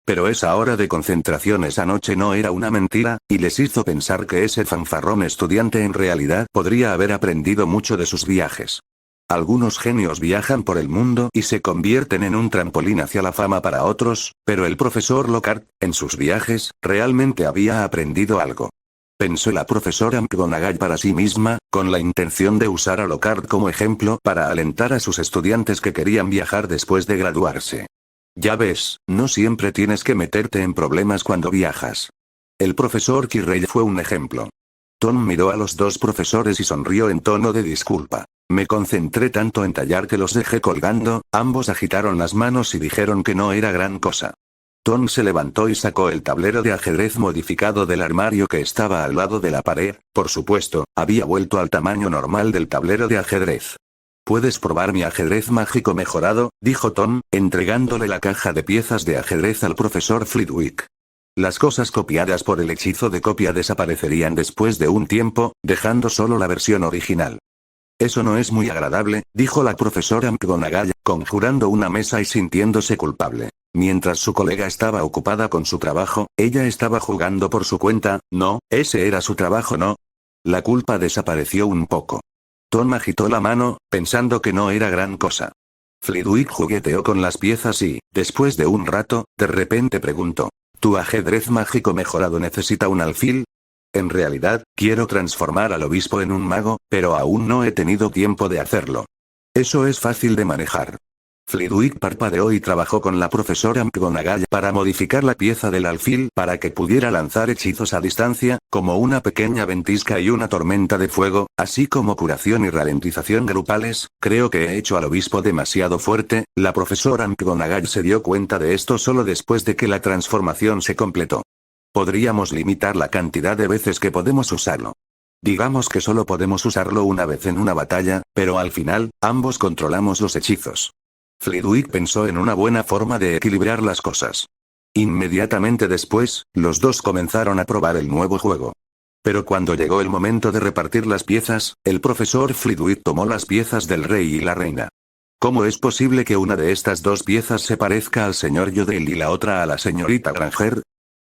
Pero esa hora de concentración esa noche no era una mentira, y les hizo pensar que ese fanfarrón estudiante en realidad podría haber aprendido mucho de sus viajes. Algunos genios viajan por el mundo y se convierten en un trampolín hacia la fama para otros, pero el profesor Lockhart, en sus viajes, realmente había aprendido algo. Pensó la profesora McGonagall para sí misma, con la intención de usar a Lockhart como ejemplo para alentar a sus estudiantes que querían viajar después de graduarse. Ya ves, no siempre tienes que meterte en problemas cuando viajas. El profesor Kirrell fue un ejemplo. Tom miró a los dos profesores y sonrió en tono de disculpa. Me concentré tanto en tallar que los dejé colgando, ambos agitaron las manos y dijeron que no era gran cosa. Tom se levantó y sacó el tablero de ajedrez modificado del armario que estaba al lado de la pared, por supuesto, había vuelto al tamaño normal del tablero de ajedrez. «¿Puedes probar mi ajedrez mágico mejorado?», dijo Tom, entregándole la caja de piezas de ajedrez al profesor Flitwick. Las cosas copiadas por el hechizo de copia desaparecerían después de un tiempo, dejando solo la versión original. «Eso no es muy agradable», dijo la profesora McGonagall, conjurando una mesa y sintiéndose culpable. Mientras su colega estaba ocupada con su trabajo, ella estaba jugando por su cuenta. No, ese era su trabajo, no. La culpa desapareció un poco. Tom agitó la mano, pensando que no era gran cosa. Flitwick jugueteó con las piezas y, después de un rato, de repente preguntó: «¿Tu ajedrez mágico mejorado necesita un alfil?» En realidad, quiero transformar al obispo en un mago, pero aún no he tenido tiempo de hacerlo. Eso es fácil de manejar. Flitwick parpadeó y trabajó con la profesora McGonagall para modificar la pieza del alfil para que pudiera lanzar hechizos a distancia, como una pequeña ventisca y una tormenta de fuego, así como curación y ralentización grupales. «Creo que he hecho al obispo demasiado fuerte». La profesora McGonagall se dio cuenta de esto solo después de que la transformación se completó. «Podríamos limitar la cantidad de veces que podemos usarlo. Digamos que solo podemos usarlo una vez en una batalla, pero al final, ambos controlamos los hechizos». Flitwick pensó en una buena forma de equilibrar las cosas. Inmediatamente después, los dos comenzaron a probar el nuevo juego. Pero cuando llegó el momento de repartir las piezas, el profesor Flitwick tomó las piezas del rey y la reina. «¿Cómo es posible que una de estas dos piezas se parezca al señor Yodel y la otra a la señorita Granger?»,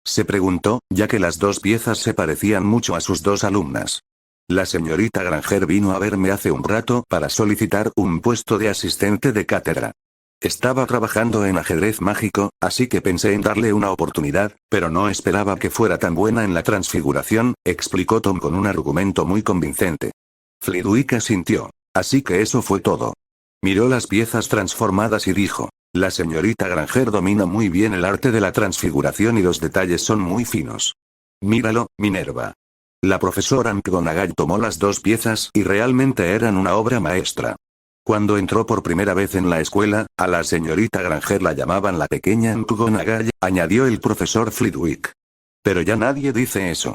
se preguntó, ya que las dos piezas se parecían mucho a sus dos alumnas. «La señorita Granger vino a verme hace un rato para solicitar un puesto de asistente de cátedra. Estaba trabajando en ajedrez mágico, así que pensé en darle una oportunidad, pero no esperaba que fuera tan buena en la transfiguración», explicó Tom con un argumento muy convincente. Flitwick asintió. «Así que eso fue todo». Miró las piezas transformadas y dijo: «La señorita Granger domina muy bien el arte de la transfiguración y los detalles son muy finos. Míralo, Minerva». La profesora McGonagall tomó las dos piezas y realmente eran una obra maestra. Cuando entró por primera vez en la escuela, a la señorita Granger la llamaban la pequeña McGonagall, añadió el profesor Flitwick. «Pero ya nadie dice eso.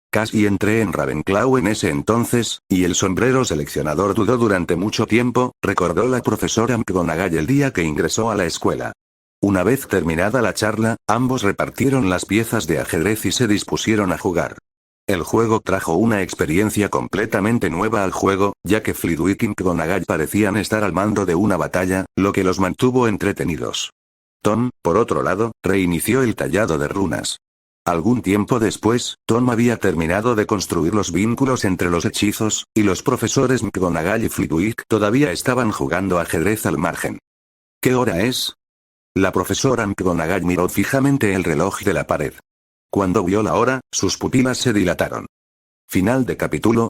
Casi entré en Ravenclaw en ese entonces, y el sombrero seleccionador dudó durante mucho tiempo», recordó la profesora McGonagall el día que ingresó a la escuela. Una vez terminada la charla, ambos repartieron las piezas de ajedrez y se dispusieron a jugar. El juego trajo una experiencia completamente nueva al juego, ya que Flitwick y McGonagall parecían estar al mando de una batalla, lo que los mantuvo entretenidos. Tom, por otro lado, reinició el tallado de runas. Algún tiempo después, Tom había terminado de construir los vínculos entre los hechizos, y los profesores McGonagall y Flitwick todavía estaban jugando ajedrez al margen. «¿Qué hora es?». La profesora McGonagall miró fijamente el reloj de la pared. Cuando vio la hora, sus pupilas se dilataron. Final de capítulo.